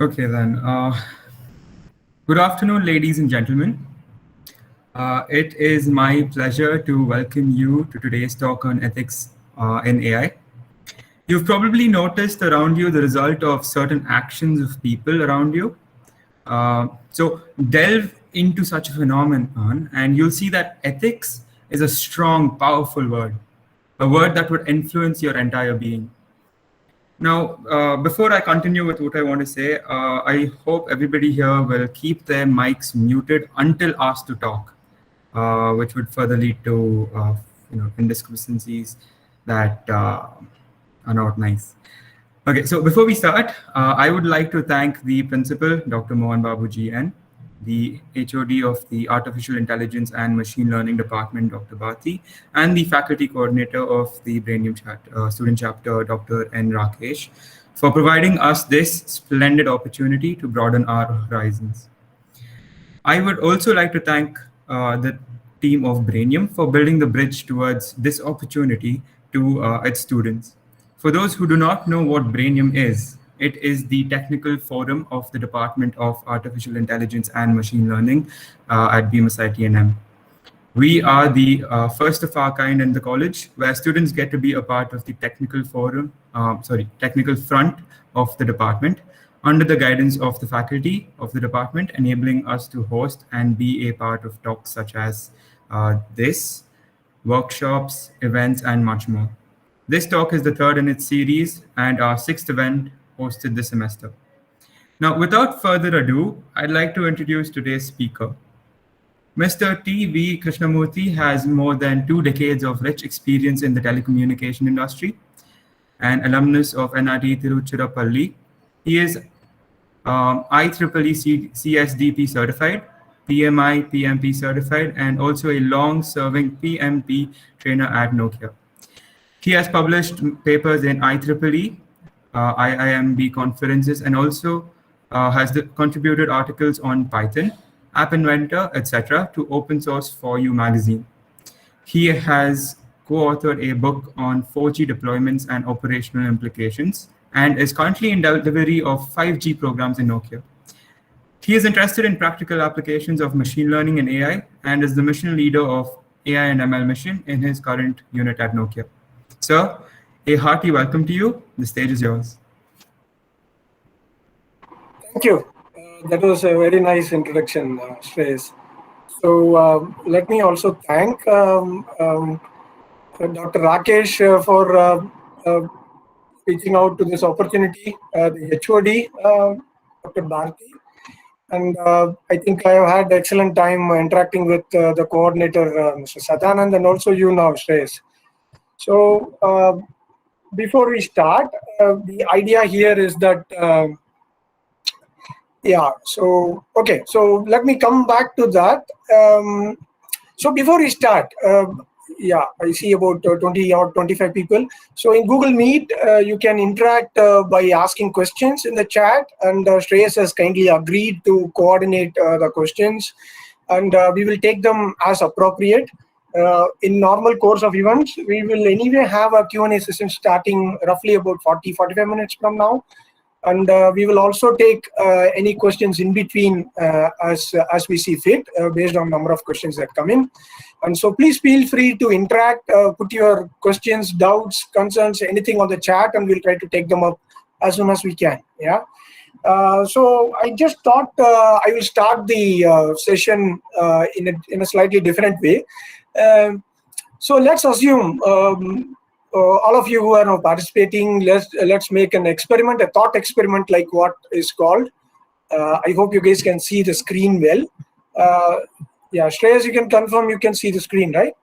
Okay, then. Good afternoon, ladies and gentlemen. It is my pleasure to welcome you to today's talk on ethics in AI. You've probably noticed around you the result of certain actions of people around you. So delve into such a phenomenon, and you'll see that ethics is a strong, powerful word, a word that would influence your entire being. Now, before I continue with what I want to say, I hope everybody here will keep their mics muted until asked to talk, which would further lead to indiscrepancies that are not nice. Okay, so before we start, I would like to thank the principal, Dr. Mohan Babu GN, the HOD of the Artificial Intelligence and Machine Learning Department, Dr. Bhati, and the faculty coordinator of the Brainium student chapter, Dr. N. Rakesh, for providing us this splendid opportunity to broaden our horizons. I would also like to thank the team of Brainium for building the bridge towards this opportunity to its students. For those who do not know what Brainium is, it is the technical forum of the Department of Artificial Intelligence and Machine Learning at BMSIT&M. We are the first of our kind in the college, where students get to be a part of the technical front of the department, under the guidance of the faculty of the department, enabling us to host and be a part of talks such as this, workshops, events, and much more. This talk is the third in its series and our sixth event hosted this semester. Now, without further ado, I'd like to introduce today's speaker. Mr. T V Krishnamurthy has more than 2 decades of rich experience in the telecommunication industry. An alumnus of NRT Tiruchirappalli, he is IEEE CSDP certified, PMI PMP certified, and also a long-serving PMP trainer at Nokia. He has published papers in IEEE, IIMB conferences, and also has contributed articles on Python, App Inventor, etc. to Open Source for You magazine. He has co-authored a book on 4G deployments and operational implications, and is currently in delivery of 5G programs in Nokia. He is interested in practical applications of machine learning and AI, and is the mission leader of AI&ML mission in his current unit at Nokia. Sir, a hearty welcome to you. The stage is yours. Thank you. That was a very nice introduction, Shreyas. So let me also thank Dr. Rakesh for reaching out to this opportunity, the HOD, Dr. Bharti. And I think I have had excellent time interacting with the coordinator, Mr. Sadanand, and also you now, Shreyas. So before we start, the idea here is that okay, so let me come back to that. So before we start, I see about 20 or 25 people. So in Google Meet, you can interact by asking questions in the chat, and Shreyas has kindly agreed to coordinate the questions, and we will take them as appropriate. In normal course of events, we will anyway have a Q&A session starting roughly about 40-45 minutes from now. And we will also take any questions in between as we see fit, based on number of questions that come in. And so please feel free to interact, put your questions, doubts, concerns, anything on the chat, and we'll try to take them up as soon as we can. Yeah. So I just thought I will start the session in a slightly different way. So let's assume all of you who are now participating, let's make an experiment, a thought experiment, like what is called. I hope you guys can see the screen well. Yeah, Shreyas, you can confirm you can see the screen, right?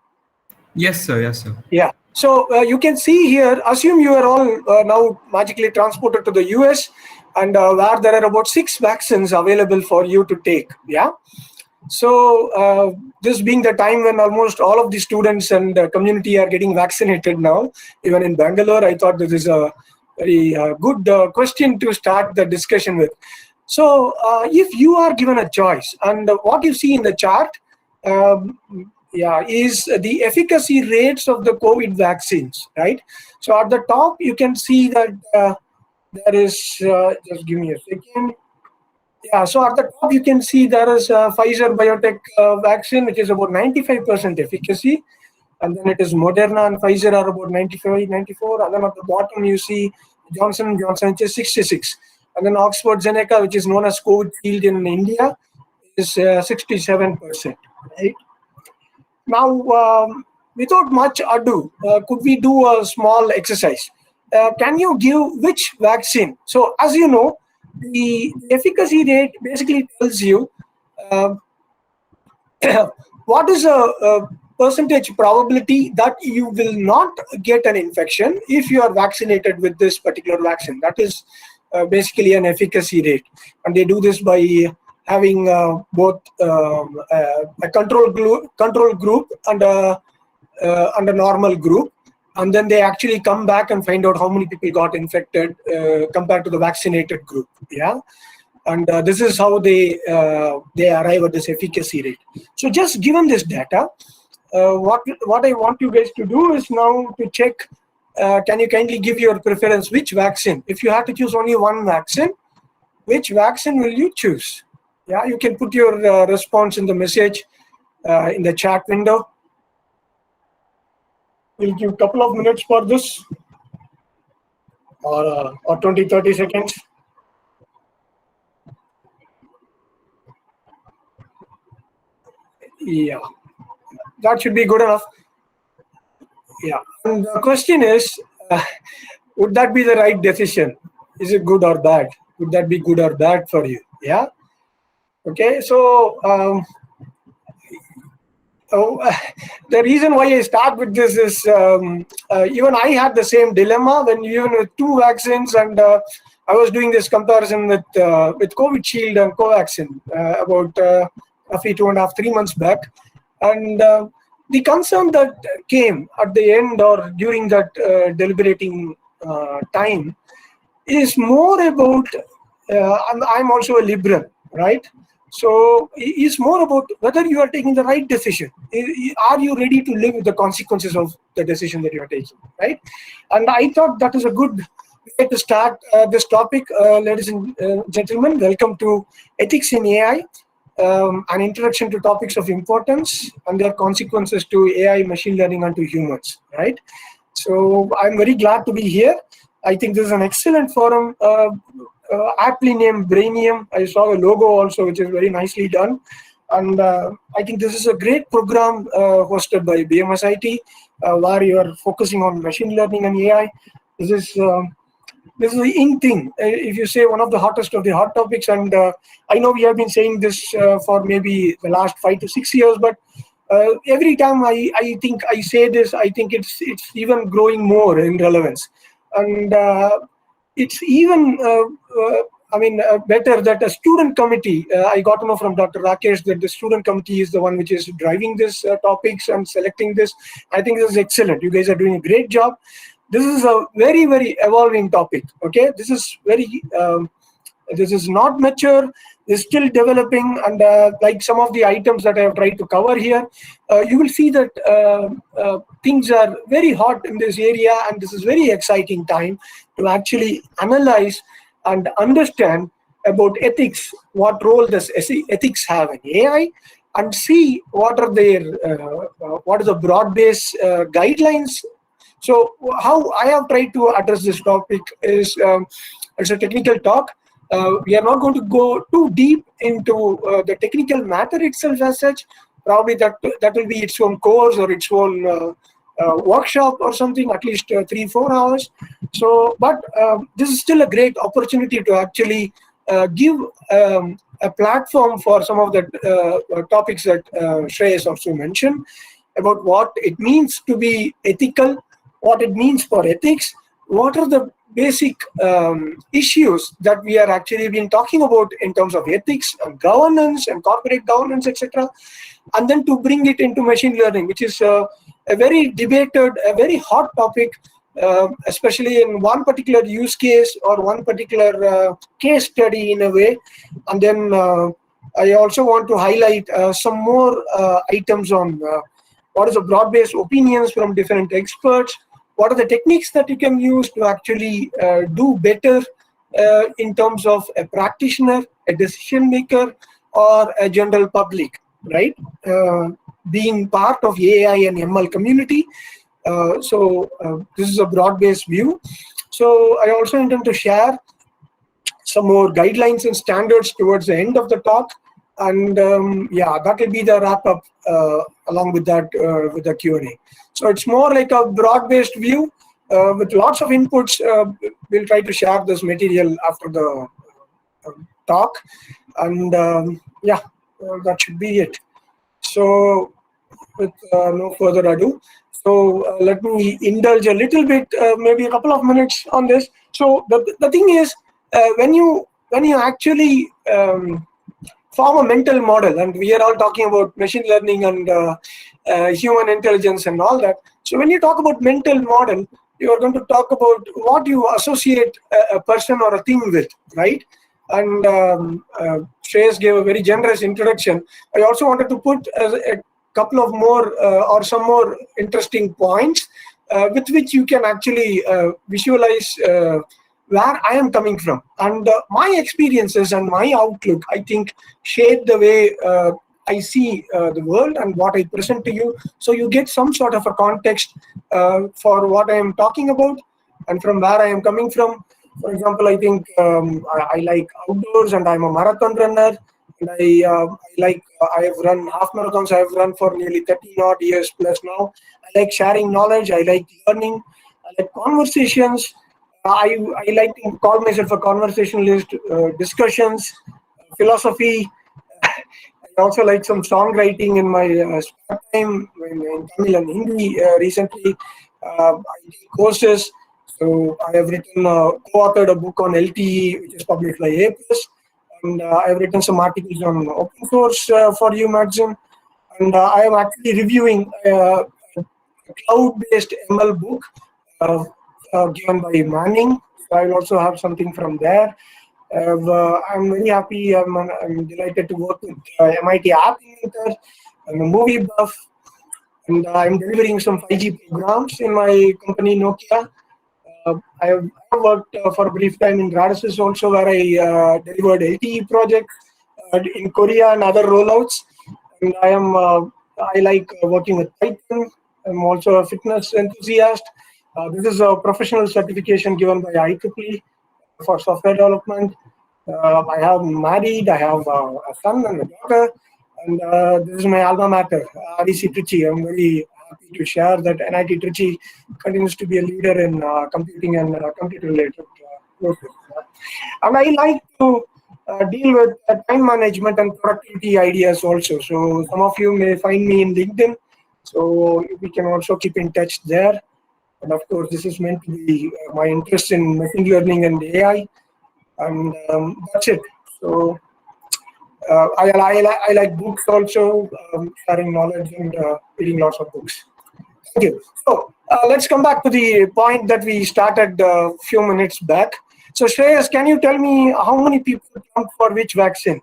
Yes, sir. Yes, sir. Yeah. So you can see here, assume you are all now magically transported to the US, and where there are about 6 vaccines available for you to take. Yeah. So this being the time when almost all of the students and community are getting vaccinated now, even in Bangalore, I thought this is a very good question to start the discussion with. So if you are given a choice, and what you see in the chart is the efficacy rates of the COVID vaccines, right? So at the top, you can see that there is, just give me a second. Yeah, so at the top you can see there is a Pfizer Biotech vaccine, which is about 95% efficacy. And then it is Moderna and Pfizer are about 95, 94. And then at the bottom you see Johnson & Johnson, which is 66. And then Oxford Zeneca, which is known as Covishield in India, is 67%. Right? Now, without much ado, could we do a small exercise? Can you give which vaccine? So, as you know, the efficacy rate basically tells you uh, what is a percentage probability that you will not get an infection if you are vaccinated with this particular vaccine. That is basically an efficacy rate, and they do this by having both a control group and a normal group, and then they actually come back and find out how many people got infected compared to the vaccinated group. Yeah. And this is how they arrive at this efficacy rate. So just given this data, what I want you guys to do is now to check, can you kindly give your preference, which vaccine? If you have to choose only one vaccine, which vaccine will you choose? Yeah, you can put your response in the message in the chat window. We'll give a couple of minutes for this, or 20, 30 seconds. Yeah, that should be good enough. Yeah, and the question is, would that be the right decision? Is it good or bad? Would that be good or bad for you? Yeah. Okay, so the reason why I start with this is even I had the same dilemma when even with two vaccines, and I was doing this comparison with Covishield and Covaxin about roughly 2.5, 3 months back, and the concern that came at the end or during that deliberating time is more about, I'm also a liberal, right? So it's more about whether you are taking the right decision. Are you ready to live with the consequences of the decision that you are taking, right? And I thought that is a good way to start this topic. Ladies and gentlemen, welcome to Ethics in AI, an introduction to topics of importance and their consequences to AI, machine learning, and to humans, right? So I'm very glad to be here. I think this is an excellent forum, aptly named Brainium. I saw the logo also, which is very nicely done. And I think this is a great program hosted by BMSIT, where you are focusing on machine learning and AI. This is the in thing. If you say one of the hottest of the hot topics, and I know we have been saying this for maybe the last 5 to 6 years, but every time I think I say this, I think it's even growing more in relevance. And it's even better that a student committee, I got to know from Dr. Rakesh that the student committee is the one which is driving this topics and selecting this. I think this is excellent. You guys are doing a great job. This is a very, very evolving topic. Okay, this is very this is not mature, is still developing, and like some of the items that I have tried to cover here, you will see that things are very hot in this area, and this is very exciting time to actually analyze and understand about ethics, what role does ethics have in AI, and see what are their what is the broad-based guidelines. So how I have tried to address this topic is it's a technical talk. We are not going to go too deep into the technical matter itself as such. Probably that will be its own course or its own workshop or something, at least 3-4 hours. So, but this is still a great opportunity to actually give a platform for some of the topics that Shreyas also mentioned about what it means to be ethical, what it means for ethics, what are the basic issues that we are actually been talking about in terms of ethics and governance and corporate governance, etc. And then to bring it into machine learning, which is a very debated, a very hot topic, especially in one particular use case or one particular case study in a way. And then I also want to highlight some more items on what is the broad-based opinions from different experts, what are the techniques that you can use to actually do better in terms of a practitioner, a decision maker, or a general public, right? Being part of AI and ML community. This is a broad-based view. So I also intend to share some more guidelines and standards towards the end of the talk, and yeah, that will be the wrap up along with that with the Q&A. So it's more like a broad-based view with lots of inputs. We'll try to share this material after the talk, and yeah, that should be it. So with no further ado, so let me indulge a little bit, maybe a couple of minutes on this. So the thing is, when you actually form a mental model, and we are all talking about machine learning and human intelligence and all that. So when you talk about mental model, you are going to talk about what you associate a person or a thing with, right? And Shreyas gave a very generous introduction. I also wanted to put a couple of more or some more interesting points with which you can actually visualize where I am coming from. And my experiences and my outlook, I think, shape the way I see the world and what I present to you. So you get some sort of a context for what I am talking about and from where I am coming from. For example, I think I like outdoors, and I'm a marathon runner. And I have run half marathons. I have run for nearly 30 odd years plus now. I like sharing knowledge. I like learning. I like conversations. I like to call myself a conversationalist. Discussions, philosophy. I also like some songwriting in my spare time in Tamil and Hindi recently. I take courses. So I have written, co-authored a book on LTE, which is published by A+. And I have written some articles on open source for you magazine. And I am actually reviewing a cloud-based ML book given by Manning. So I will also have something from there. I'm very happy. I'm delighted to work with MIT App Inventor. I'm a movie buff, and I'm delivering some 5G programs in my company Nokia. I have worked for a brief time in Radisys also, where I delivered LTE projects in Korea and other rollouts. And I like working with Python. I'm also a fitness enthusiast. This is a professional certification given by IEEE for software development. I have married. I have a son and a daughter. And this is my alma mater, REC Trichy. I'm very happy to share that NIT Trichy continues to be a leader in computing and computer-related courses. And I like to deal with time management and productivity ideas also. So some of you may find me in LinkedIn. So we can also keep in touch there. And of course, this is meant to be my interest in machine learning and AI. And that's it. So I like books also, sharing knowledge and reading lots of books. Thank you. So let's come back to the point that we started a few minutes back. So Shreyas, can you tell me how many people jumped for which vaccine?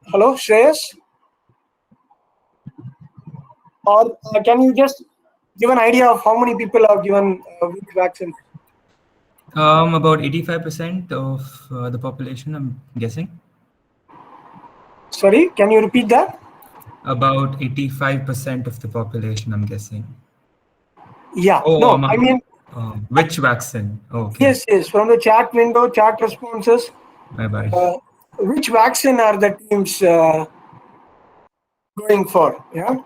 Hello, Shreyas? Or can you just give an idea of how many people have given which vaccine? About 85% of the population, I'm guessing. Sorry, can you repeat that? About 85% of the population, I'm guessing. Yeah. Oh, No, I mean, which vaccine? Oh, okay. yes. From the chat window, chat responses. Bye-bye. Which vaccine are the teams going for? Yeah.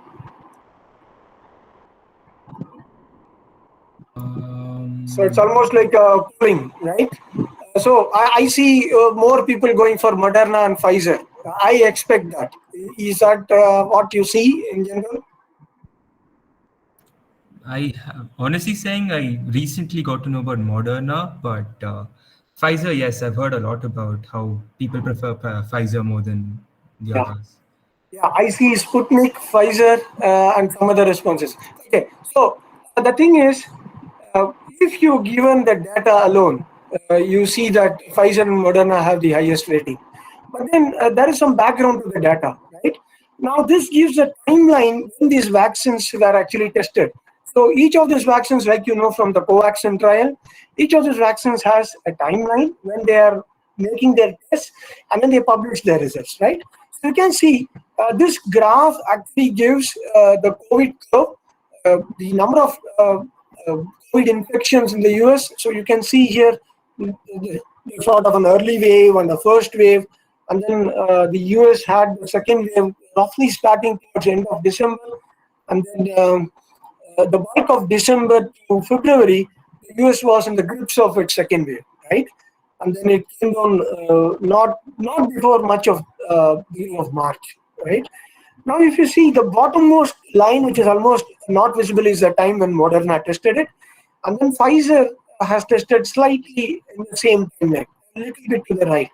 So it's almost like a polling, right? So I see more people going for Moderna and Pfizer. I expect that. Is that what you see in general? Honestly saying, I recently got to know about Moderna, but Pfizer, yes, I've heard a lot about how people prefer Pfizer more than the Yeah. others. Yeah, I see Sputnik, Pfizer, and some other responses. Okay, so the thing is, if you given the data alone, you see that Pfizer and Moderna have the highest rating. But then there is some background to the data, right? Now this gives a timeline when these vaccines were actually tested. So each of these vaccines, like you know from the co-vaccine trial, each of these vaccines has a timeline when they are making their tests and then they publish their results, right? So you can see this graph actually gives the COVID curve, the number of COVID infections in the US. So you can see here sort of an early wave and a first wave, and then the US had the second wave roughly starting towards the end of December, and then the bulk of December to February, the US was in the grips of its second wave, right? And then it came down not before much of beginning of March, right? Now, if you see the bottommost line, which is almost not visible, is the time when Moderna tested it, and then Pfizer has tested slightly in the same timeline, a little bit to the right.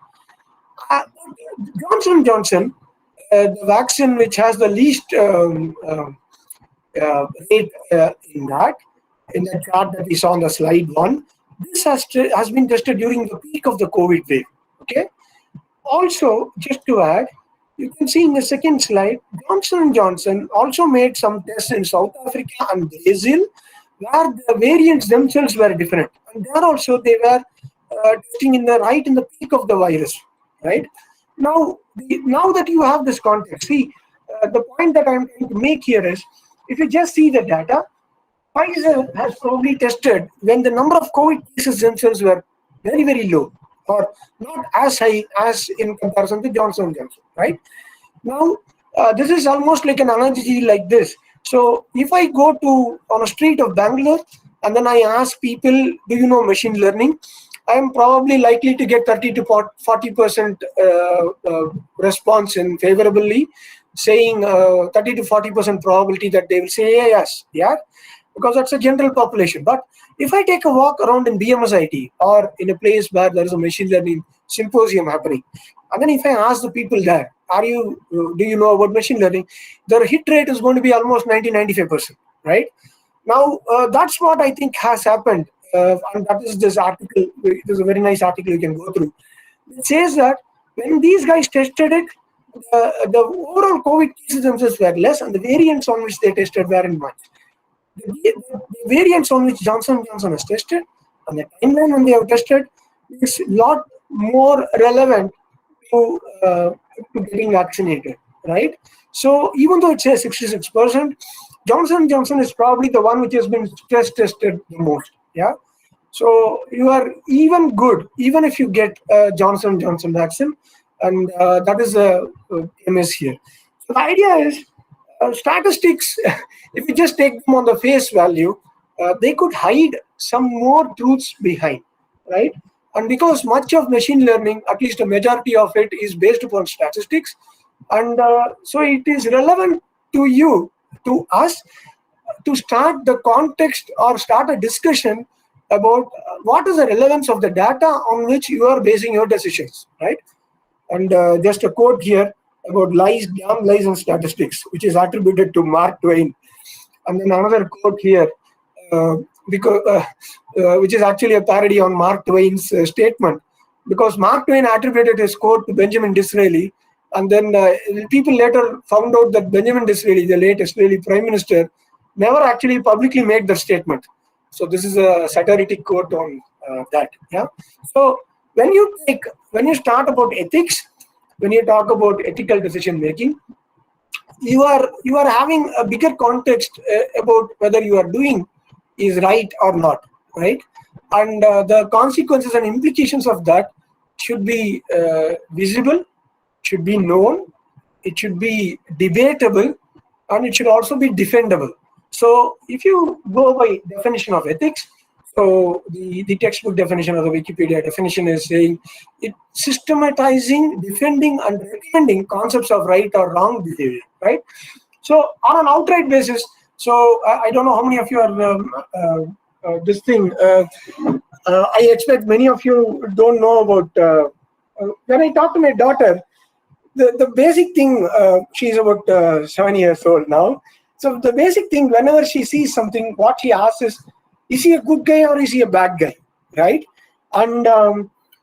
Johnson Johnson, the vaccine which has the least rate in the chart that we saw on the slide one, this has been tested during the peak of the COVID wave. Okay. Also, just to add, you can see in the second slide, Johnson & Johnson also made some tests in South Africa and Brazil, where the variants themselves were different. And there also they were testing in the peak of the virus, right? Now that you have this context, see, the point that I'm trying to make here is, if you just see the data, Pfizer has probably tested when the number of COVID cases themselves were very, very low, or not as high as in comparison to Johnson & Johnson, right? Now, this is almost like an analogy like this. So if I go on a street of Bangalore and then I ask people, do you know machine learning? I am probably likely to get 30 to 40% response in favorably, saying 30 to 40% probability that they will say yes, yeah, because that's a general population. But if I take a walk around in BMSIT or in a place where there is a machine learning symposium happening, and then if I ask the people there, do you know about machine learning? The hit rate is going to be almost 90-95%, right? Now, that's what I think has happened. And that is this article. There's a very nice article you can go through. It says that when these guys tested it, the overall COVID cases themselves were less, and the variants on which they tested weren't much. The variants on which Johnson & Johnson has tested and the timeline when they have tested is a lot more relevant to getting vaccinated, right? So even though it says 66%, Johnson & Johnson is probably the one which has been stress tested the most, yeah? So you are even good, even if you get Johnson & Johnson vaccine, and that is a MS here. So the idea is, statistics, if you just take them on the face value, they could hide some more truths behind, right? And because much of machine learning, at least a majority of it, is based upon statistics, and so it is relevant to us, to start the context or start a discussion about what is the relevance of the data on which you are basing your decisions, right? And just a quote here about damn lies and statistics, which is attributed to Mark Twain. And then another quote here, which is actually a parody on Mark Twain's statement, because Mark Twain attributed his quote to Benjamin Disraeli, and then people later found out that Benjamin Disraeli, the late Israeli Prime Minister, never actually publicly made the statement. So this is a satiric quote on that. Yeah. So when you start about ethics, when you talk about ethical decision making, you are having a bigger context about whether you are doing is right or not, right? And the consequences and implications of that should be visible, should be known, it should be debatable, and it should also be defendable. So if you go by definition of ethics, so the textbook definition or the Wikipedia definition is saying it systematizing, defending, and recommending concepts of right or wrong behavior, right? So on an outright basis, so I don't know how many of you are this thing. I expect many of you don't know about. When I talk to my daughter, the basic thing, she's about 7 years old now. So the basic thing, whenever she sees something, what she asks is he a good guy or is he a bad guy, right? And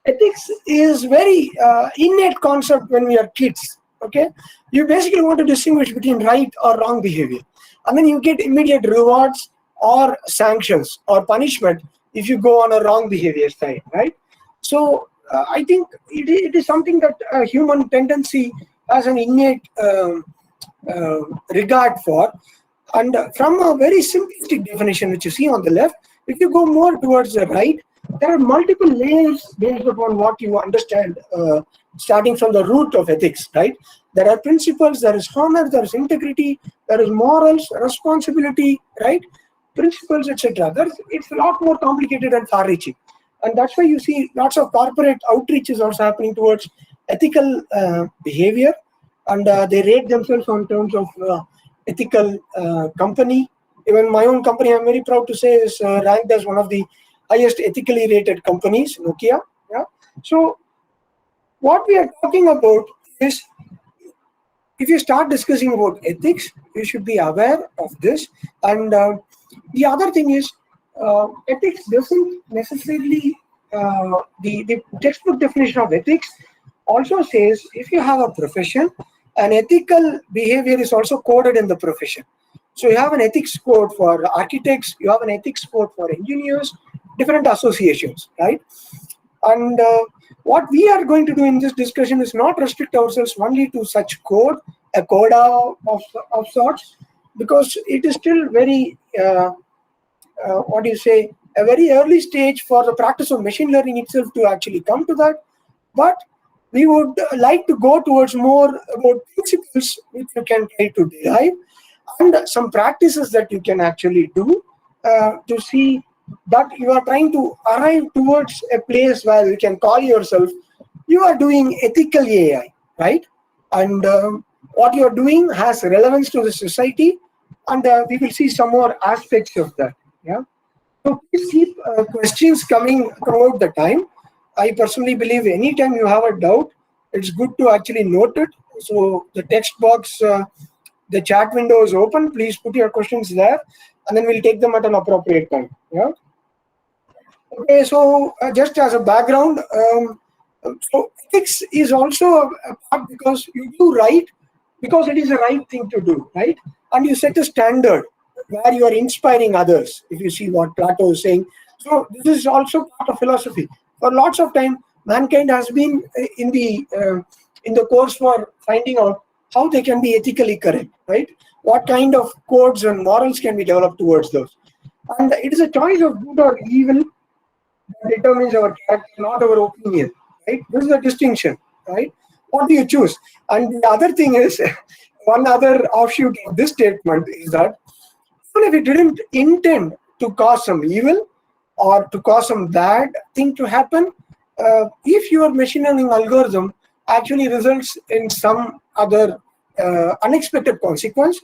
Ethics is very innate concept when we are kids. Okay, you basically want to distinguish between right or wrong behavior, and then you get immediate rewards or sanctions or punishment if you go on a wrong behavior side, right? So I think it is something that a human tendency has an innate regard for. And from a very simplistic definition, which you see on the left, if you go more towards the right, there are multiple layers based upon what you understand, starting from the root of ethics, right? There are principles, there is honor, there is integrity, there is morals, responsibility, right? Principles, etc. It's a lot more complicated and far-reaching. And that's why you see lots of corporate outreach is also happening towards ethical behavior, and they rate themselves on terms of ethical company. Even my own company, I'm very proud to say, is ranked as one of the highest ethically rated companies, Nokia. Yeah. So what we are talking about is, if you start discussing about ethics, you should be aware of this. And the other thing is, ethics doesn't necessarily, the textbook definition of ethics also says if you have a profession, an ethical behavior is also coded in the profession. So you have an ethics code for architects, you have an ethics code for engineers, different associations, right? And what we are going to do in this discussion is not restrict ourselves only to such code, a coda of sorts, because it is still very, what do you say, a very early stage for the practice of machine learning itself to actually come to that. But we would like to go towards more about principles which you can try to derive, and some practices that you can actually do to see that you are trying to arrive towards a place where you can call yourself, you are doing ethical AI, right? And what you are doing has relevance to the society, and we will see some more aspects of that. Yeah. So please keep questions coming throughout the time. I personally believe anytime you have a doubt, it's good to actually note it. So the text box, the chat window is open. Please put your questions there, and then we'll take them at an appropriate time. Yeah. Okay. So just as a background, so ethics is also a part because you do right because it is the right thing to do, right? And you set a standard where you are inspiring others. If you see what Plato is saying, so this is also part of philosophy. For lots of time, mankind has been in the course for finding out how they can be ethically correct, right? What kind of codes and morals can be developed towards those? And it is a choice of good or evil that determines our character, not our opinion, right? This is the distinction, right? What do you choose? And the other thing is, one other offshoot of this statement is that even if it didn't intend to cause some evil or to cause some bad thing to happen, if your machine learning algorithm actually results in some other unexpected consequence,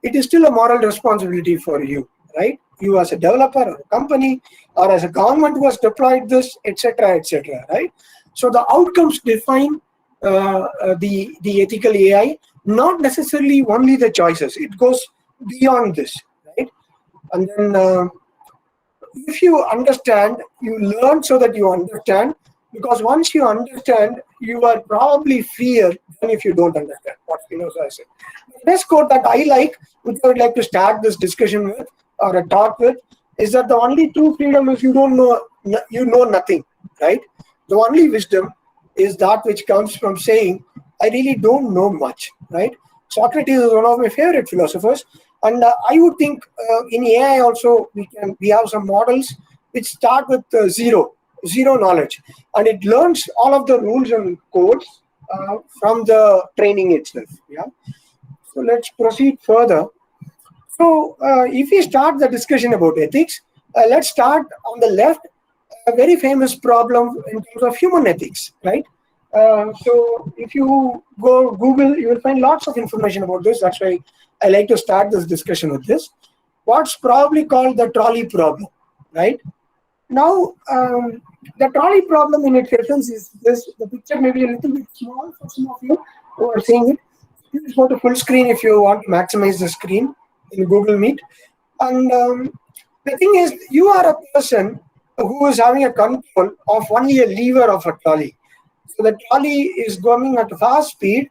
it is still a moral responsibility for you, right? You as a developer or a company or as a government who has deployed this, etc., right? So the outcomes define the ethical AI, not necessarily only the choices. It goes beyond this, right? And then if you understand, you learn so that you understand, because once you understand, you are probably freer than if you don't understand what Spinoza said. The best quote that I like, which I would like to start this discussion with or a talk with, is that the only true freedom is you don't know, you know nothing, right? The only wisdom is that which comes from saying, I really don't know much, right? Socrates is one of my favorite philosophers, and I would think in AI also we have some models which start with zero knowledge, and it learns all of the rules and codes from the training itself. Yeah. So let's proceed further. So if we start the discussion about ethics, let's start on the left. A very famous problem in terms of human ethics, right? So if you go Google, you will find lots of information about this. That's why I like to start this discussion with this. What's probably called the trolley problem, right? Now, the trolley problem in its essence is this. The picture may be a little bit small for some of you who are seeing it. Please go to full screen if you want to maximize the screen in Google Meet. And the thing is, you are a person who is having a control of only a lever of a trolley. So the trolley is going at a fast speed,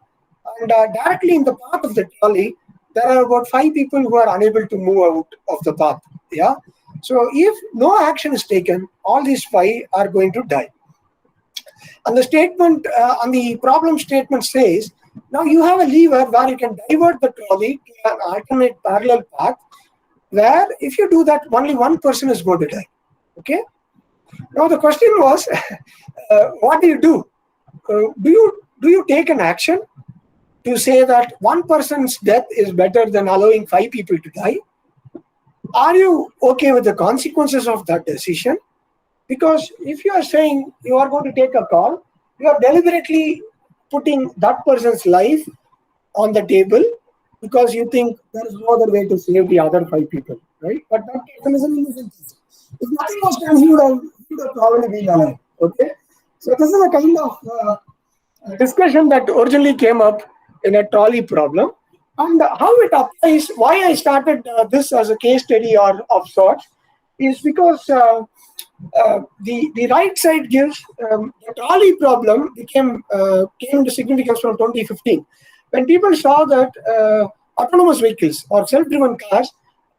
and directly in the path of the trolley, there are about 5 people who are unable to move out of the path. Yeah. So if no action is taken, all these 5 are going to die. And the statement, and the problem statement says, now you have a lever where you can divert the trolley to an alternate parallel path, where if you do that, only one person is going to die. Okay. Now the question was, what do you do? Do you take an action to say that one person's death is better than allowing 5 people to die? Are you okay with the consequences of that decision? Because if you are saying you are going to take a call, you are deliberately putting that person's life on the table because you think there is no other way to save the other 5 people, right? But that person is an innocent person. If nothing was done, he would have probably been alive. Okay, so this is a kind of discussion that originally came up in a trolley problem, and how it applies. Why I started this as a case study or of sorts is because the right side gives the trolley problem came into significance from 2015 when people saw that autonomous vehicles or self-driven cars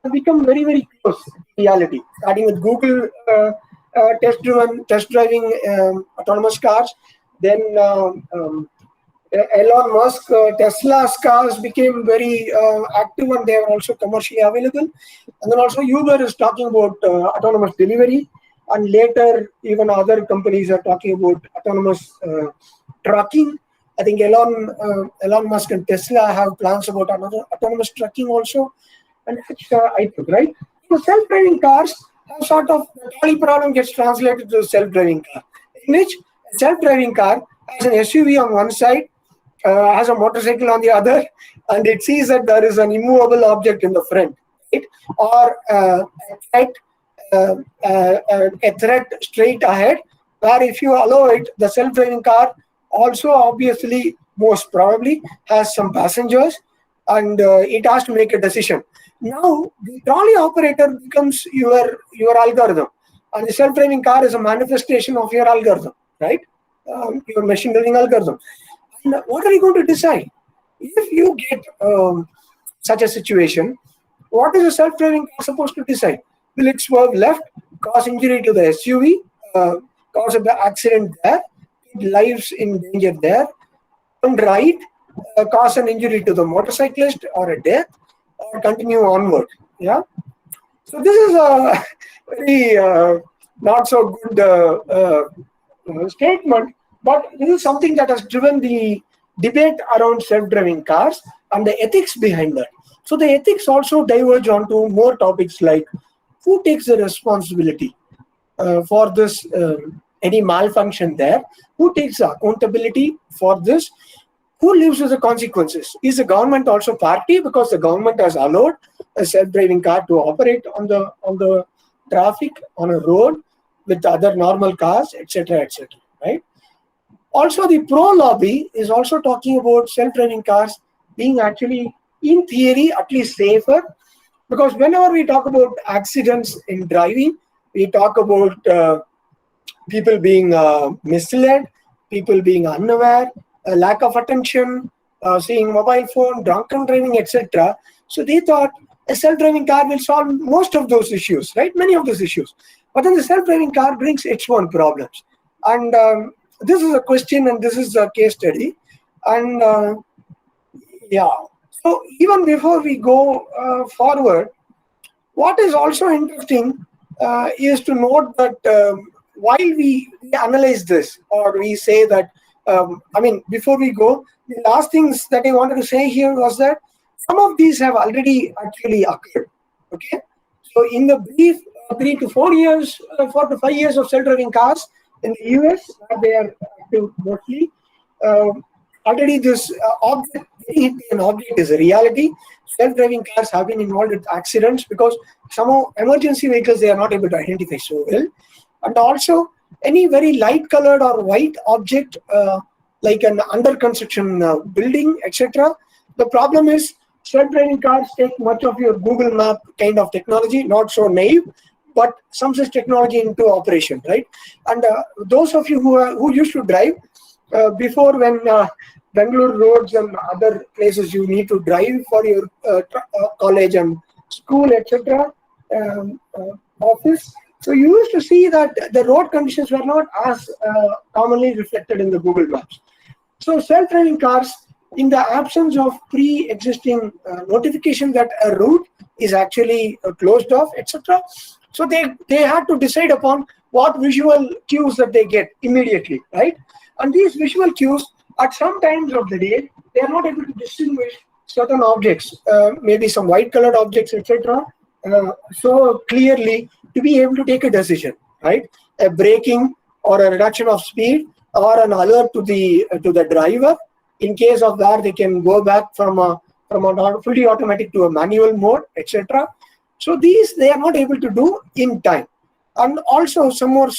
have become very close to reality, starting with Google test driving autonomous cars. Then Elon Musk, Tesla's cars became very active, and they are also commercially available. And then also Uber is talking about autonomous delivery, and later even other companies are talking about autonomous trucking. I think Elon Musk and Tesla have plans about another autonomous trucking also, and I think, right. So self-driving cars have sort of the trolley problem gets translated to a self-driving car, in which a self-driving car has an SUV on one side, has a motorcycle on the other, and it sees that there is an immovable object in the front, right? Or a threat straight ahead, where if you allow it, the self-driving car also obviously most probably has some passengers, and it has to make a decision. Now the trolley operator becomes your algorithm, and the self-driving car is a manifestation of your algorithm, right? Your machine learning algorithm. And what are you going to decide? If you get such a situation, what is a self-driving car supposed to decide? Will it swerve left, cause injury to the SUV, cause the accident there, put lives in danger there, turn right, cause an injury to the motorcyclist or a death, or continue onward? Yeah. So this is a very not so good statement, but this is something that has driven the debate around self-driving cars and the ethics behind that. So the ethics also diverge onto more topics like who takes the responsibility for this, any malfunction there, who takes the accountability for this, who lives with the consequences. Is the government also party because the government has allowed a self-driving car to operate on the traffic on a road with other normal cars, etc., right? Also, the pro lobby is also talking about self-driving cars being actually, in theory, at least safer, because whenever we talk about accidents in driving, we talk about people being misled, people being unaware, a lack of attention, seeing mobile phone, drunken driving, etc. So they thought a self-driving car will solve most of those issues, right? Many of those issues. But then the self-driving car brings its own problems. And this is a question, and this is a case study. And yeah, so even before we go forward, what is also interesting is to note that while we analyze this, or we say that, I mean, before we go, the last things that I wanted to say here was that some of these have already actually occurred. Okay, so in the brief 3 to 4 years, 4 to 5 years of self-driving cars in the US, they are active mostly. Already this object, an object is a reality. Self-driving cars have been involved with accidents because some emergency vehicles they are not able to identify so well. And also any very light colored or white object like an under construction building, etc. The problem is self-driving cars take much of your Google Map kind of technology, not so naive, put some such technology into operation, right? And those of you who used to drive before, when Bangalore roads and other places you need to drive for your college and school, etc., office. So you used to see that the road conditions were not as commonly reflected in the Google Maps. So self-driving cars, in the absence of pre-existing notification that a route is actually closed off, etc., so they had to decide upon what visual cues that they get immediately, right? And these visual cues, at some times of the day, they are not able to distinguish certain objects, maybe some white-colored objects, etc., so clearly to be able to take a decision, right? A braking or a reduction of speed or an alert to the driver. In case of that, they can go back from a fully automatic to a manual mode, etc. So these they are not able to do in time. And also some more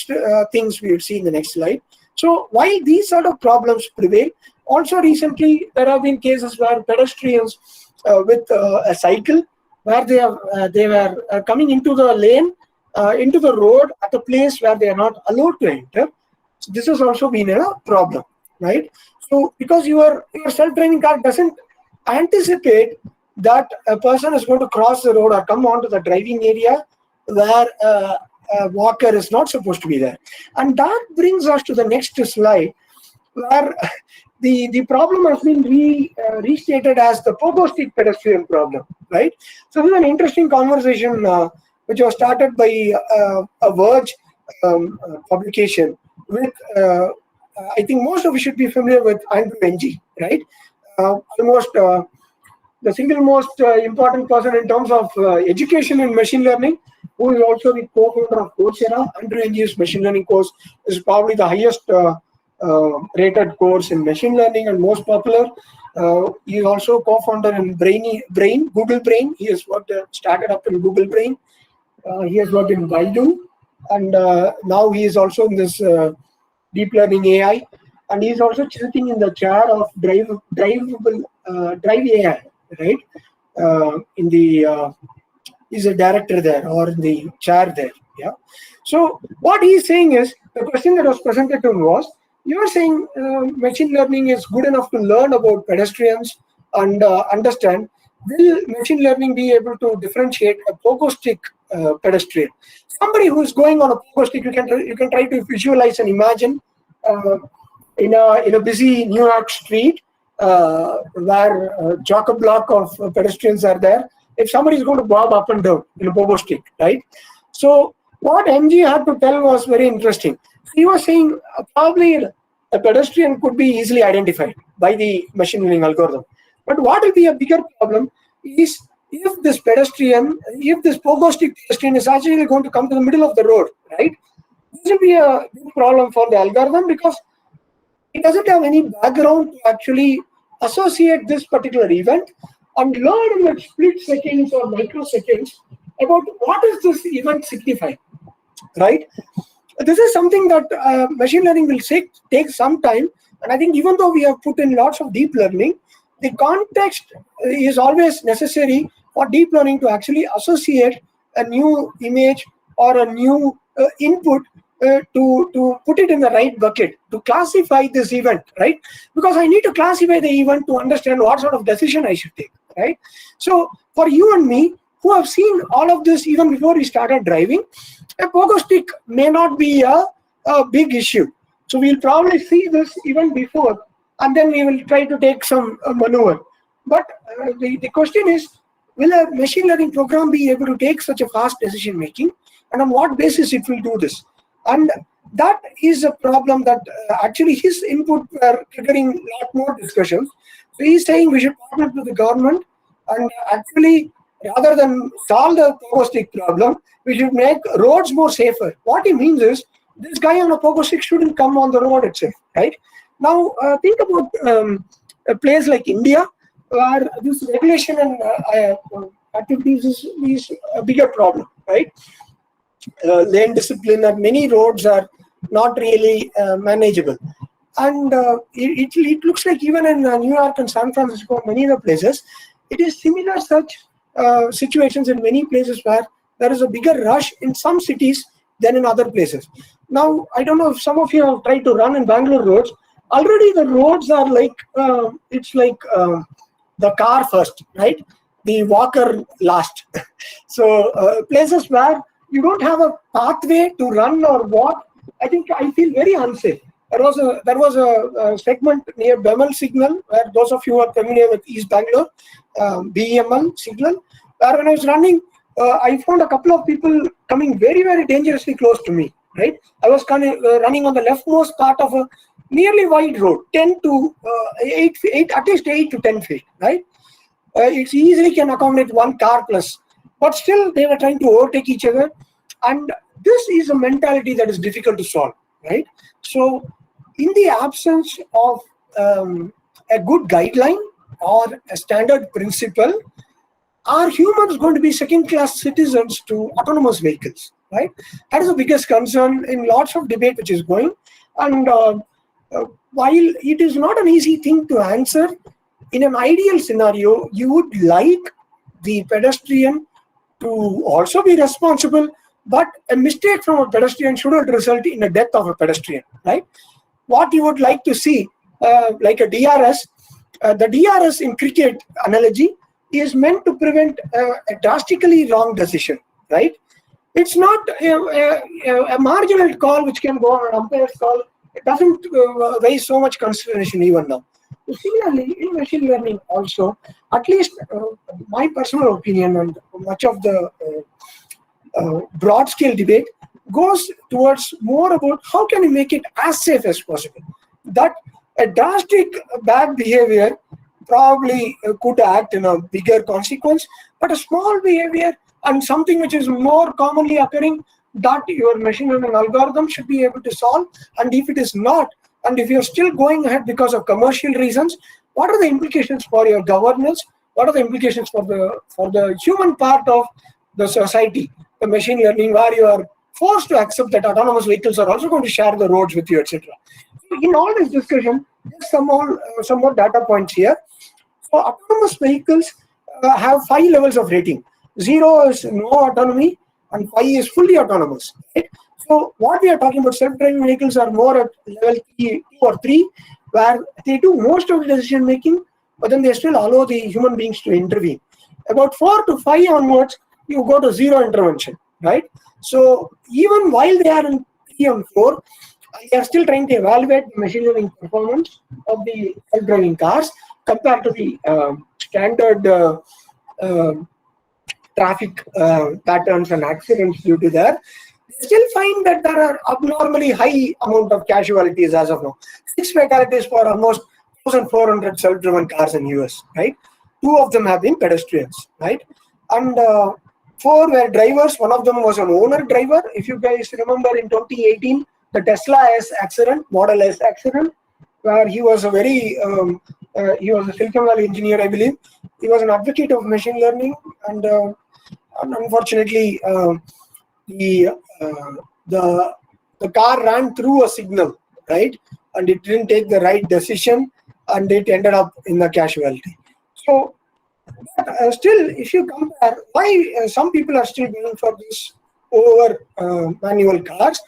things we will see in the next slide. So why these sort of problems prevail? Also recently, there have been cases where pedestrians with a cycle, where they were coming into the lane, into the road at a place where they are not allowed to enter. So this has also been a problem, right? So because your self-driving car doesn't anticipate that a person is going to cross the road or come onto the driving area where a walker is not supposed to be there. And that brings us to the next slide, where the problem has been restated as the pogo stick pedestrian problem, right? So this is an interesting conversation which was started by a Verge publication with, I think most of you should be familiar with Andrew Ng, right? Almost the single most important person in terms of education in machine learning, who is also the co-founder of Coursera. Andrew Ng's machine learning course is probably the highest rated course in machine learning and most popular. He is also co-founder in Google Brain. He has worked started up in Google Brain. He has worked in Baidu, and now he is also in this deep learning AI, and he is also sitting in the chair of Drive AI, right? He's a director there, or in the chair there. Yeah. So what he's saying is, the question that was presented to him was, you are saying machine learning is good enough to learn about pedestrians and understand. Will machine learning be able to differentiate a pogo stick pedestrian? Somebody who is going on a pogo stick, you can try to visualize and imagine in a busy New York street where a chock-a-block of pedestrians are there. If somebody is going to bob up and down in a pogo stick, right? So what MG had to tell was very interesting. He was saying probably a pedestrian could be easily identified by the machine learning algorithm. But what will be a bigger problem is if this pogo stick pedestrian is actually going to come to the middle of the road, right? This will be a big problem for the algorithm because it doesn't have any background to actually associate this particular event and learn in like split seconds or microseconds about what is this event signifying, right? This is something that machine learning will take some time, and I think even though we have put in lots of deep learning, the context is always necessary for deep learning to actually associate a new image or a new input to put it in the right bucket, to classify this event, right? Because I need to classify the event to understand what sort of decision I should take, right? So for you and me, who have seen all of this even before we started driving, a pogo stick may not be a big issue. So we'll probably see this even before, and then we will try to take some maneuver. But the question is, will a machine learning program be able to take such a fast decision making, and on what basis it will do this? And that is a problem that actually his input were triggering a lot more discussions. So he's saying we should partner with the government, and actually, rather than solve the pogo stick problem, we should make roads more safer. What he means is, this guy on a pogo stick shouldn't come on the road itself, right? Now, think about a place like India, where this regulation and activities is a bigger problem, right? Lane discipline and many roads are not really manageable. And it looks like even in New York and San Francisco, many other places, it is similar such situations in many places where there is a bigger rush in some cities than in other places. Now, I don't know if some of you have tried to run in Bangalore roads. Already the roads are like, it's like the car first, right? The walker last. So places where you don't have a pathway to run or walk, I feel very unsafe. There was a segment near Bemal Signal, where those of you who are familiar with East Bangalore, BEML Signal, where when I was running, I found a couple of people coming very, very dangerously close to me, right? I was running on the leftmost part of a nearly wide road, 10 to 8 feet, at least 8 to 10 feet, right? It easily can accommodate one car plus, but still they were trying to overtake each other. And this is a mentality that is difficult to solve, right? So in the absence of a good guideline or a standard principle, are humans going to be second-class citizens to autonomous vehicles, right? That is the biggest concern in lots of debate which is going. And while it is not an easy thing to answer, in an ideal scenario, you would like the pedestrian to also be responsible, but a mistake from a pedestrian shouldn't result in the death of a pedestrian, right? What you would like to see, like a DRS, the DRS in cricket analogy is meant to prevent a drastically wrong decision, right? It's not a marginal call which can go on an umpire's call. It doesn't raise so much consideration even now. So similarly, in machine learning also, at least my personal opinion and much of the broad scale debate goes towards more about how can we make it as safe as possible. That a drastic bad behavior probably could act in a bigger consequence, but a small behavior and something which is more commonly occurring, that your machine learning algorithm should be able to solve. And if it is not, and if you're still going ahead because of commercial reasons, what are the implications for your governance? What are the implications for the human part of the society, the machine learning, where you are forced to accept that autonomous vehicles are also going to share the roads with you, etc. In all this discussion, just some more data points here. So autonomous vehicles have 5 levels of rating. 0 is no autonomy, and 5 is fully autonomous. Right? So what we are talking about, self-driving vehicles are more at level 2 or 3, where they do most of the decision making, but then they still allow the human beings to intervene. About 4 to 5 onwards, you go to 0 intervention, right? So even while they are in 3 and 4, they are still trying to evaluate the machine learning performance of the self-driving cars compared to the standard traffic patterns and accidents due to that. They still find that there are abnormally high amount of casualties as of now. 6 fatalities for almost 1,400 self-driven cars in US, right? 2 of them have been pedestrians, right? And 4 were drivers. One of them was an owner driver. If you guys remember, in 2018, the Tesla S accident, Model S accident, where he was a he was a Silicon Valley engineer, I believe. He was an advocate of machine learning, and unfortunately, the car ran through a signal, right? And it didn't take the right decision, and it ended up in a casualty. So still, if you compare why some people are still going for this over manual cars,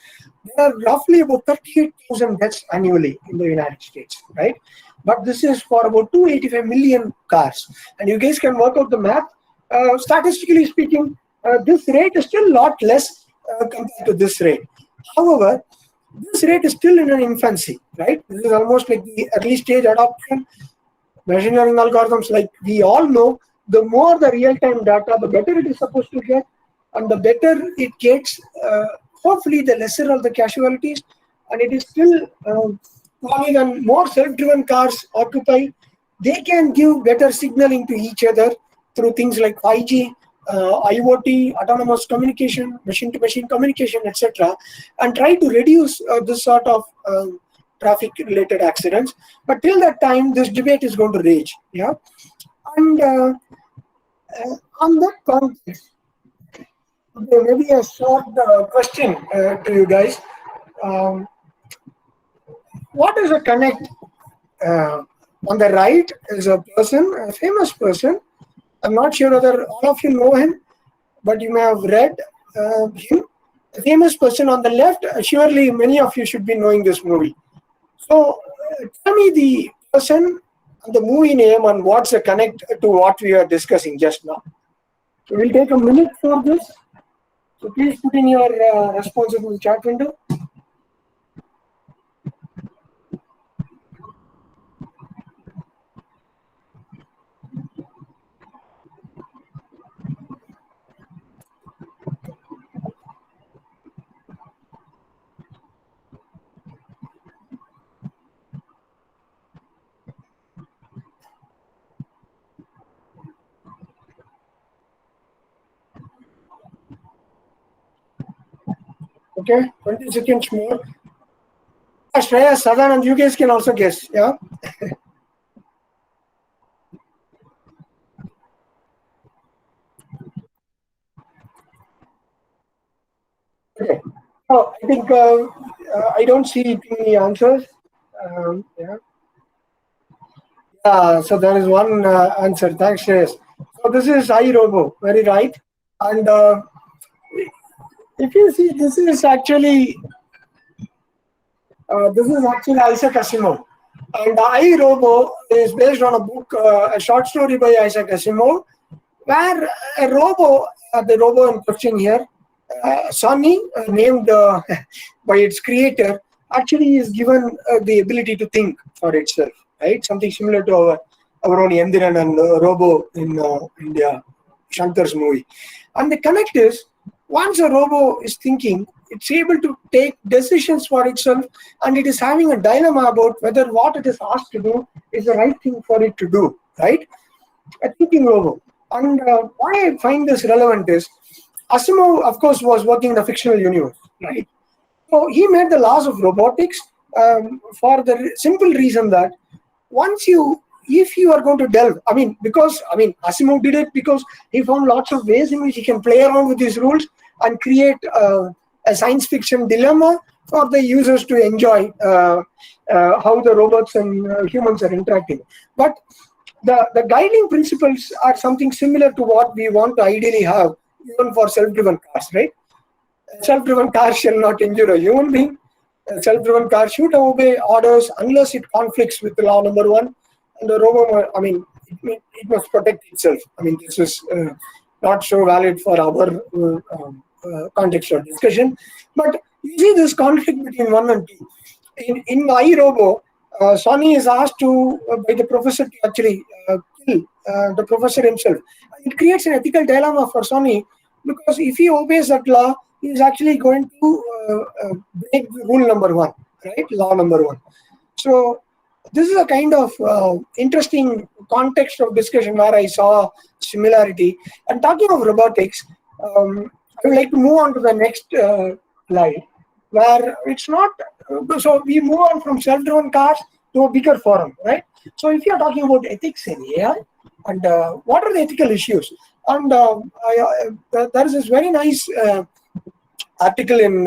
there are roughly about 38,000 deaths annually in the United States, right? But this is for about 285 million cars. And you guys can work out the math. Statistically speaking, this rate is still a lot less compared to this rate. However, this rate is still in an infancy, right? This is almost like the early stage adoption. Machine learning algorithms, like we all know, the more the real-time data, the better it is supposed to get, and the better it gets, hopefully the lesser of the casualties. And it is still probably when more self-driven cars occupy, they can give better signaling to each other through things like 5G, IoT, autonomous communication, machine-to-machine communication, etc., and try to reduce this sort of traffic-related accidents. But till that time, this debate is going to rage. Yeah, and on that context, maybe a short question to you guys. What is a connect? On the right is a person, a famous person. I'm not sure whether all of you know him. but you may have read him. The famous person on the left, surely many of you should be knowing this movie. So tell me the person and the movie name and what's the connect to what we are discussing just now. So we'll take a minute for this. So please put in your responses in the chat window. Okay, 20 seconds more. Shreya, Sadan, and you guys can also guess. Yeah. Okay. So I think I don't see too many answers. Yeah. So there is one answer. Thanks, Shreyas. So this is iRobo, very right. And if you see, this is actually Isaac Asimov. And iRobo is based on a book, a short story by Isaac Asimov, where the robo in question here, Sonny, named by its creator, actually is given the ability to think for itself, right? Something similar to our own Yandiran and Robo in India, Shankar's movie. And the connect is, once a robo is thinking, it's able to take decisions for itself, and it is having a dilemma about whether what it is asked to do is the right thing for it to do, right? A thinking robo. And why I find this relevant is, Asimov, of course, was working in a fictional universe, right? So he made the laws of robotics for the simple reason that if you are going to delve, Asimov did it because he found lots of ways in which he can play around with these rules and create a science fiction dilemma for the users to enjoy how the robots and humans are interacting. But the guiding principles are something similar to what we want to ideally have even for self-driven cars, right? A self-driven car shall not injure a human being. A self-driven car should obey orders unless it conflicts with the law number one. And the robo, it must protect itself. This is not so valid for our context of discussion. But you see this conflict between 1 and 2. In iRobo, Sonny is asked by the professor to actually kill the professor himself. It creates an ethical dilemma for Sonny, because if he obeys that law, he is actually going to break rule number one, right? Law number one. So this is a kind of interesting context of discussion where I saw similarity. And talking of robotics, I would like to move on to the next slide, where it's not. So we move on from self-driven cars to a bigger forum, right? So if you are talking about ethics in AI, and what are the ethical issues? And there is this very nice article in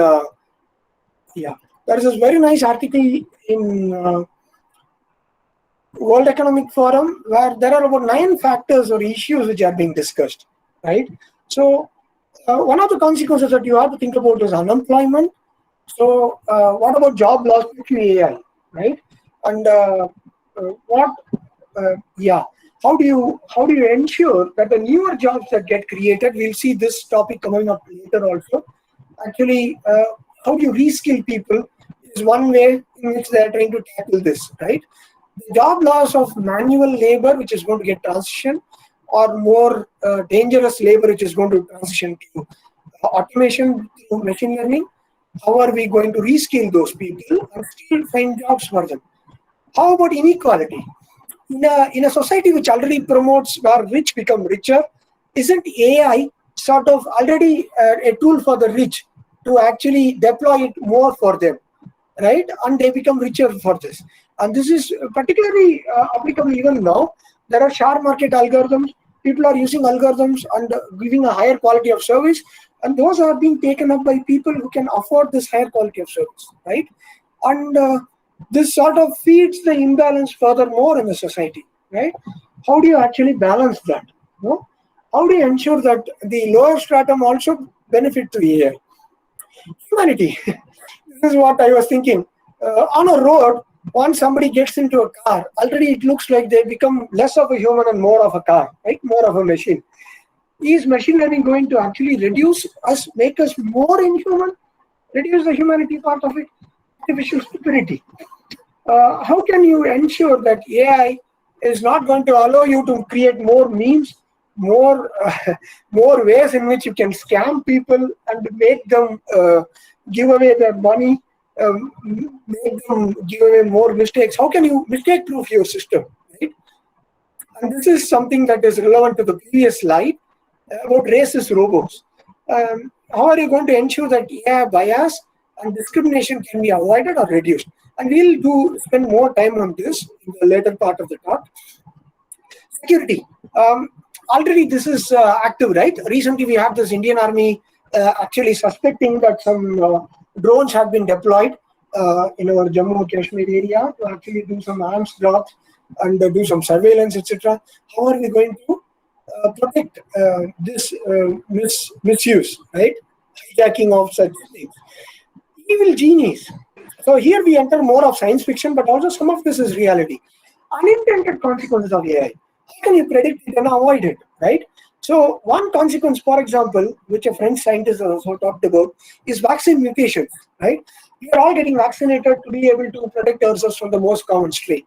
World Economic Forum, where there are about 9 factors or issues which are being discussed, right? So one of the consequences that you have to think about is unemployment. So what about job loss due to AI, right? And how do you ensure that the newer jobs that get created, we'll see this topic coming up later also, actually how do you reskill people is one way in which they are trying to tackle this, right? The job loss of manual labor, which is going to get transition, or more dangerous labor, which is going to transition to automation through machine learning. How are we going to reskill those people and still find jobs for them? How about inequality? In a society which already promotes where rich become richer, isn't AI sort of already a tool for the rich to actually deploy it more for them, right? And they become richer for this. And this is particularly applicable even now. There are share market algorithms. People are using algorithms and giving a higher quality of service. And those are being taken up by people who can afford this higher quality of service, right? And this sort of feeds the imbalance furthermore in the society, right? How do you actually balance that? No? how do you ensure that the lower stratum also benefit to AI? Humanity. This is what I was thinking. On a road, once somebody gets into a car, already it looks like they become less of a human and more of a car, right? More of a machine. Is machine learning going to actually reduce us, make us more inhuman, reduce the humanity part of it? Artificial stupidity. How can you ensure that AI is not going to allow you to create more memes, more more ways in which you can scam people and make them give away their money, make them give away more mistakes? How can you mistake-proof your system, right? And this is something that is relevant to the previous slide about racist robots. How are you going to ensure that AI bias and discrimination can be avoided or reduced? And we'll spend more time on this in the later part of the talk. Security. Already this is active, right? Recently we have this Indian Army actually suspecting that some drones have been deployed in our Jammu and Kashmir area to actually do some arms drops and do some surveillance, etc. How are we going to protect this misuse, right? Hijacking of such things. Evil genies. So here we enter more of science fiction, but also some of this is reality. Unintended consequences of AI. How can you predict it and avoid it, right? So one consequence, for example, which a French scientist also talked about, is vaccine mutations, right? We are all getting vaccinated to be able to protect ourselves from the most common strain.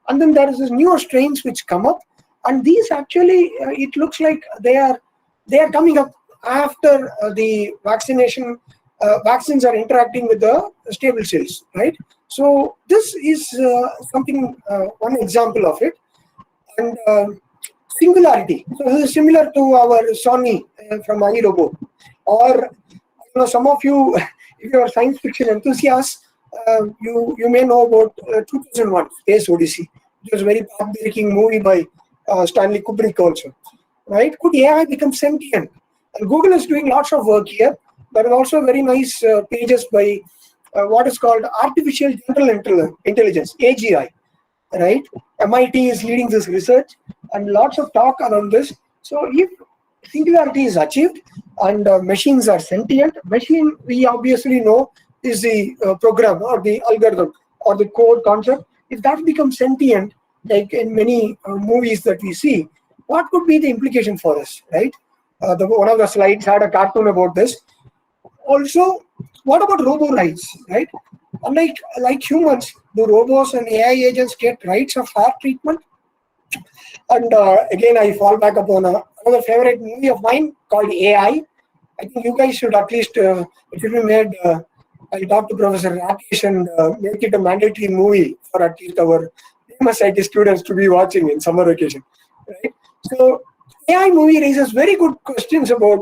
And then there is this newer strains which come up, and these actually, it looks like they are coming up after the vaccination. Vaccines are interacting with the stable cells, right? So this is something, one example of it. And singularity. So this is similar to our Sony from iRobot. Or some of you, if you are science fiction enthusiasts, you may know about 2001 Space Odyssey. It was a very path-breaking movie by Stanley Kubrick also, right? Could AI become sentient? And Google is doing lots of work here. There are also very nice pages by what is called Artificial General Intelligence, AGI, right? MIT is leading this research and lots of talk around this. So if singularity is achieved and machines are sentient, machine we obviously know is the program or the algorithm or the core concept. If that becomes sentient, like in many movies that we see, what could be the implication for us, right? One of the slides had a cartoon about this. Also, what about robo rights, right? Unlike humans, do robots and AI agents get rights of fair treatment? And again, I fall back upon another favorite movie of mine called AI. I think you guys should at least, it should be made, I'll talk to Professor Rakesh and make it a mandatory movie for at least our famous IT students to be watching in summer vacation, right? So AI movie raises very good questions about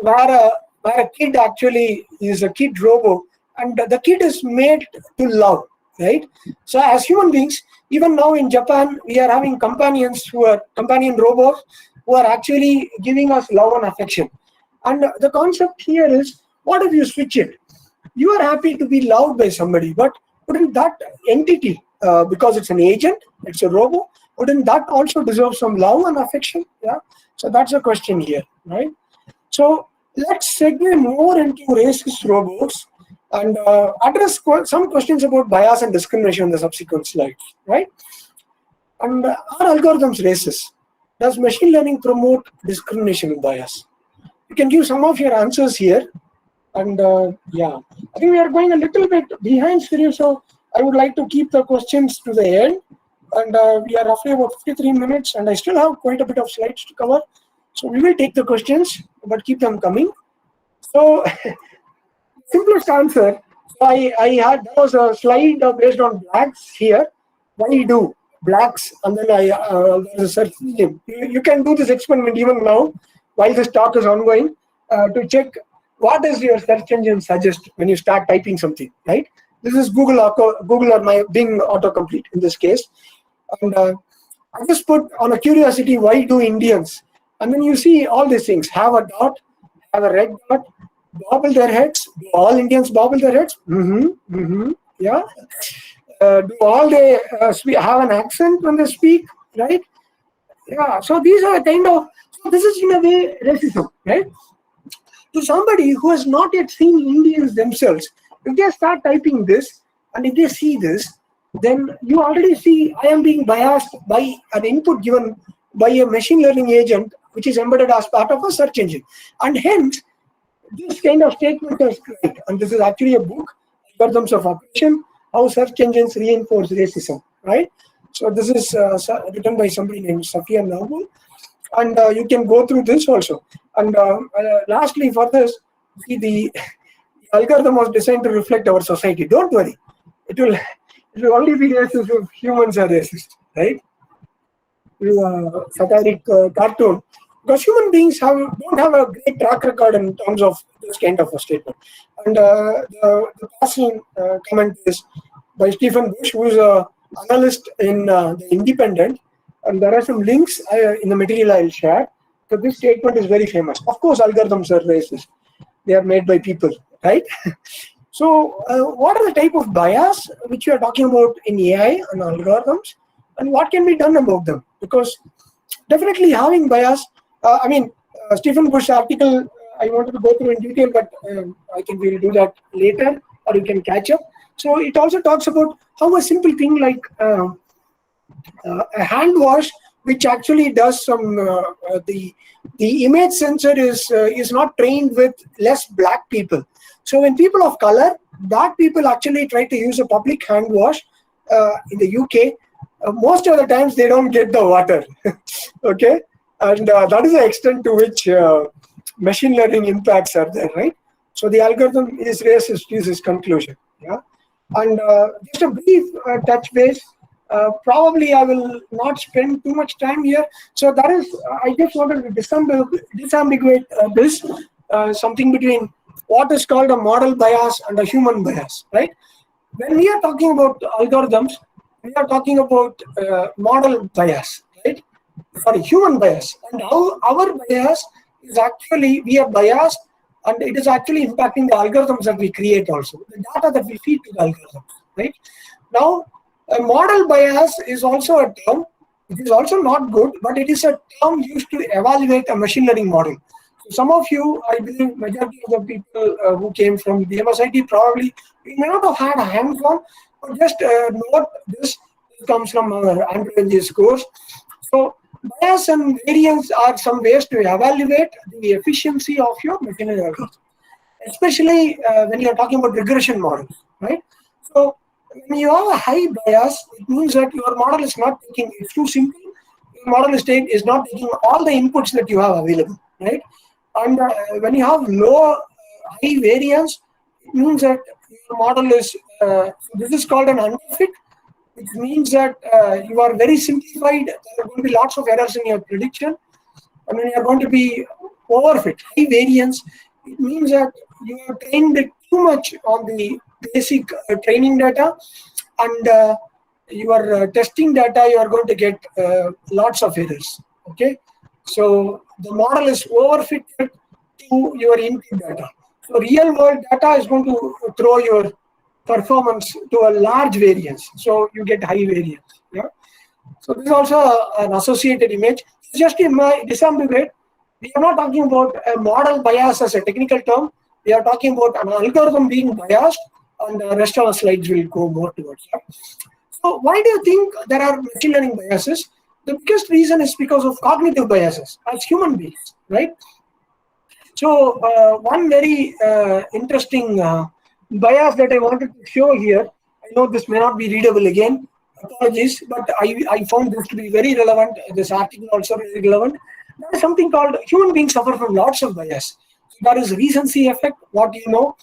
where a kid actually is a kid robot and the kid is made to love, right? So as human beings, even now in Japan, we are having companions who are companion robots who are actually giving us love and affection. And the concept here is, what if you switch it? You are happy to be loved by somebody, but wouldn't that entity, because it's an agent, it's a robot, wouldn't that also deserve some love and affection? Yeah. So that's a question here, right? So let's segue more into racist robots and address some questions about bias and discrimination in the subsequent slides, right? And are algorithms racist? Does machine learning promote discrimination and bias? You can give some of your answers here. And yeah, I think we are going a little bit behind schedule, so I would like to keep the questions to the end. And we are roughly about 53 minutes, and I still have quite a bit of slides to cover. So we will take the questions, but keep them coming. So simplest answer. So there was a slide based on blacks here. Why do blacks? And then there's a search engine. You can do this experiment even now while this talk is ongoing to check what does your search engine suggest when you start typing something, right? This is Google or my Bing autocomplete in this case. And I just put on a curiosity, why do Indians? And then you see all these things, have a dot, have a red dot, bobble their heads. Do all Indians bobble their heads? Yeah. Do all they have an accent when they speak, right? Yeah. So these are kind of So this is in a way racism, right? To somebody who has not yet seen Indians themselves, if they start typing this and if they see this, then you already see I am being biased by an input given by a machine learning agent which is embedded as part of a search engine. And hence, this kind of statement is right. And this is actually a book, Algorithms of Operation, How Search Engines Reinforce Racism, right? So this is written by somebody named Safia Nabul. And you can go through this also. And lastly, for this, see, the algorithm was designed to reflect our society. Don't worry, it will only be racist if humans are racist, right? Satiric cartoon, because human beings don't have a great track record in terms of this kind of a statement. And the passing comment is by Stephen Bush, who is an analyst in the Independent, and there are some links in the material I'll share. So this statement is very famous. Of course, algorithms are racist. They are made by people, right? So what are the type of bias which we are talking about in AI and algorithms, and what can be done about them? Because definitely having bias, Stephen Bush article, I wanted to go through in detail, but I think we'll do that later, or you can catch up. So it also talks about how a simple thing like a hand wash, which actually does some the image sensor is not trained with less black people. So when people of color, black people actually try to use a public hand wash in the UK, most of the times they don't get the water. Okay, and that is the extent to which machine learning impacts are there, right? So the algorithm is racist is his conclusion. Yeah, and just a brief touch base. Probably I will not spend too much time here. So that is, I just wanted to disambiguate this, something between what is called a model bias and a human bias, right? When we are talking about algorithms, we are talking about model bias, right? Sorry, human bias. And how our bias is actually, we are biased, and it is actually impacting the algorithms that we create also, the data that we feed to the algorithms, right? Now, a model bias is also a term. It is also not good, but it is a term used to evaluate a machine learning model. So some of you, I believe, majority of the people who came from the MSIT probably we may not have had a hands-on, but just note this comes from our Andrew course. So bias and variance are some ways to evaluate the efficiency of your machine learning algorithm, especially when you are talking about regression models, right? So when you have a high bias, it means that your model is not taking, it's too simple. Your model is not taking all the inputs that you have available, right? And when you have low, high variance, it means that your model is, this is called an underfit, which means that you are very simplified. There are going to be lots of errors in your prediction. And when you are going to be overfit, high variance, it means that you have trained it too much on the basic training data, and your testing data, you are going to get lots of errors. Okay, so the model is overfitted to your input data. So real world data is going to throw your performance to a large variance, so you get high variance. Yeah. So this is also an associated image. Just in my disambiguate, we are not talking about a model bias as a technical term. We are talking about an algorithm being biased, and the rest of the slides will go more towards that. So why do you think there are machine learning biases? The biggest reason is because of cognitive biases as human beings, right? So one very interesting bias that I wanted to show here, I know this may not be readable again, apologies, but I found this to be very relevant. This article also very relevant. There is something called human beings suffer from lots of bias. So that is recency effect, what you know,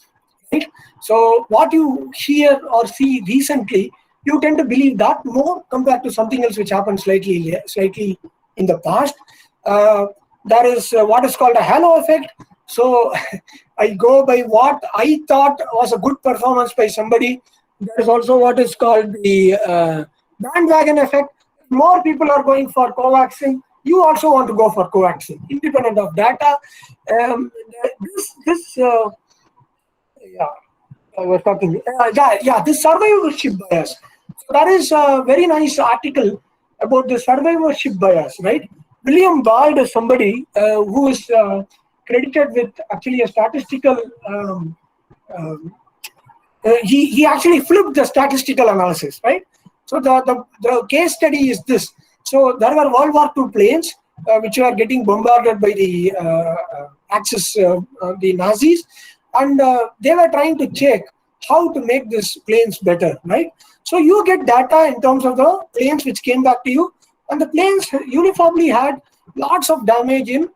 right? So what you hear or see recently, you tend to believe that more compared to something else which happened slightly in the past. There is what is called a halo effect. So I go by what I thought was a good performance by somebody. There is also what is called the bandwagon effect. More people are going for covaxing. You also want to go for covaxing, independent of data. I was talking. This survivorship bias. So that is a very nice article about the survivorship bias, right? William Bald is somebody who is credited with actually a statistical. He actually flipped the statistical analysis, right? So the case study is this. So there were World War II planes which were getting bombarded by the Axis, the Nazis, and they were trying to check how to make these planes better, right? So you get data in terms of the planes which came back to you, and the planes uniformly had lots of damage in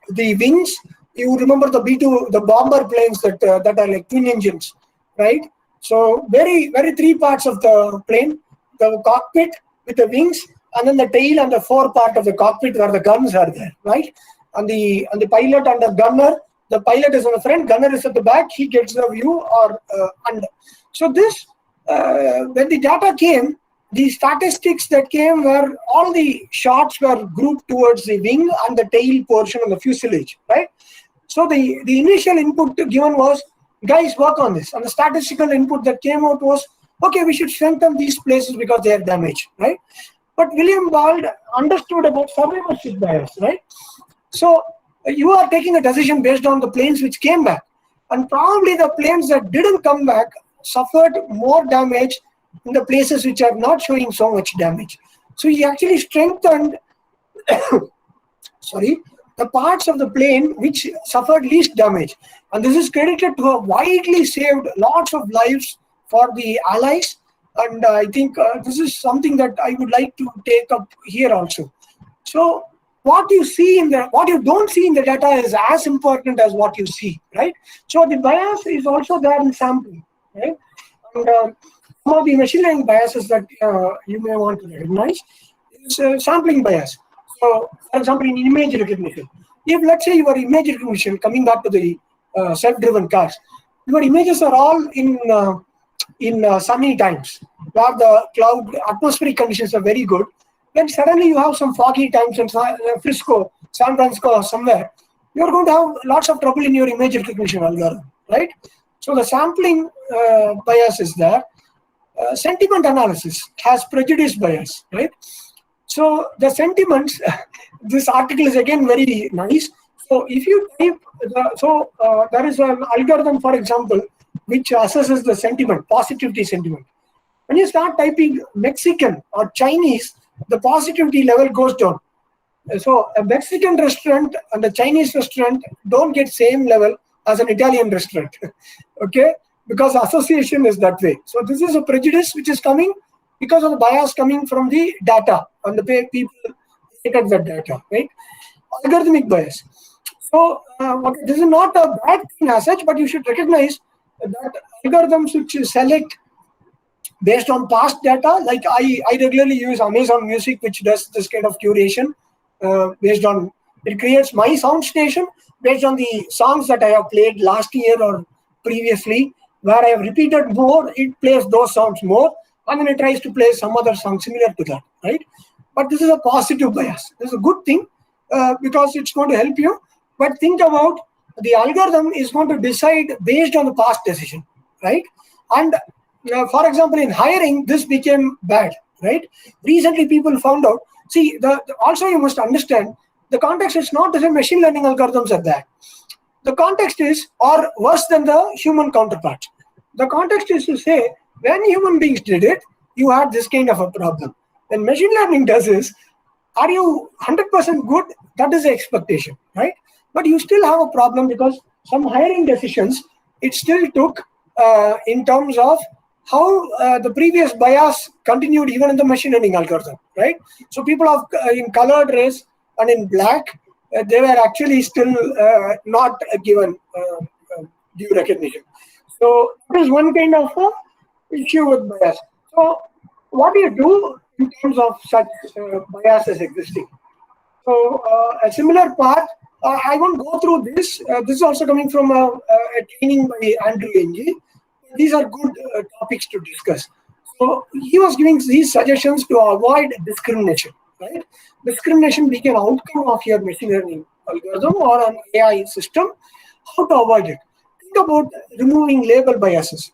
the wings. You remember the B-2, the bomber planes that are like twin engines, right? So very three parts of the plane: the cockpit with the wings, and then the tail and the fore part of the cockpit where the guns are there, right? And the pilot and the gunner. The pilot is on the front, gunner is at the back. He gets the view or under. So this, when the data came, the statistics that came were all the shots were grouped towards the wing and the tail portion of the fuselage, right? So the initial input given was, guys, work on this. And the statistical input that came out was, okay, we should strengthen these places because they are damaged, right? But William Bald understood about survivorship bias, right? So you are taking a decision based on the planes which came back. And probably the planes that didn't come back suffered more damage in the places which are not showing so much damage. So he actually strengthened the parts of the plane which suffered least damage. And this is credited to have widely saved lots of lives for the Allies. And I think this is something that I would like to take up here also. So what you don't see in the data is as important as what you see, right? So the bias is also there in sampling, right? And some of the machine learning biases that you may want to recognize is sampling bias. So, for example, in image recognition, if let's say your image recognition, coming back to the self-driven cars, your images are all in sunny times, where the cloud atmospheric conditions are very good. Then suddenly you have some foggy times in Frisco, San Francisco, or somewhere. You're going to have lots of trouble in your image recognition algorithm, right? So the sampling bias is there. Sentiment analysis has prejudice bias, right? So the sentiments, this article is again very nice. So if you type, there is an algorithm, for example, which assesses the sentiment, positivity sentiment. When you start typing Mexican or Chinese, the positivity level goes down. So a Mexican restaurant and a Chinese restaurant don't get same level as an Italian restaurant, okay? Because association is that way. So this is a prejudice which is coming because of the bias coming from the data and the way people look at that data, right? Algorithmic bias. So this is not a bad thing as such, but you should recognize that algorithms which select based on past data, like I regularly use Amazon Music, which does this kind of curation based on, it creates my sound station based on the songs that I have played last year or previously, where I have repeated more, it plays those sounds more, and then it tries to play some other song similar to that, right? But this is a positive bias. This is a good thing because it's going to help you. But think about the algorithm is going to decide based on the past decision, right? And for example, in hiring, this became bad, right? Recently, people found out. See, also you must understand the context is not that machine learning algorithms are there. The context is, or worse than the human counterparts. The context is to say, when human beings did it, you had this kind of a problem. When machine learning does is, are you 100% good? That is the expectation, right? But you still have a problem because some hiring decisions, it still took in terms of how the previous bias continued even in the machine learning algorithm, right? So people of in colored race and in black, they were actually still not given due recognition. So that is one kind of issue with bias. So what do you do in terms of such biases existing? So a similar part, I won't go through this. This is also coming from a training by Andrew Ng. These are good topics to discuss. So he was giving these suggestions to avoid discrimination, right? Discrimination being an outcome of your machine learning algorithm or an AI system. How to avoid it? Think about removing label biases.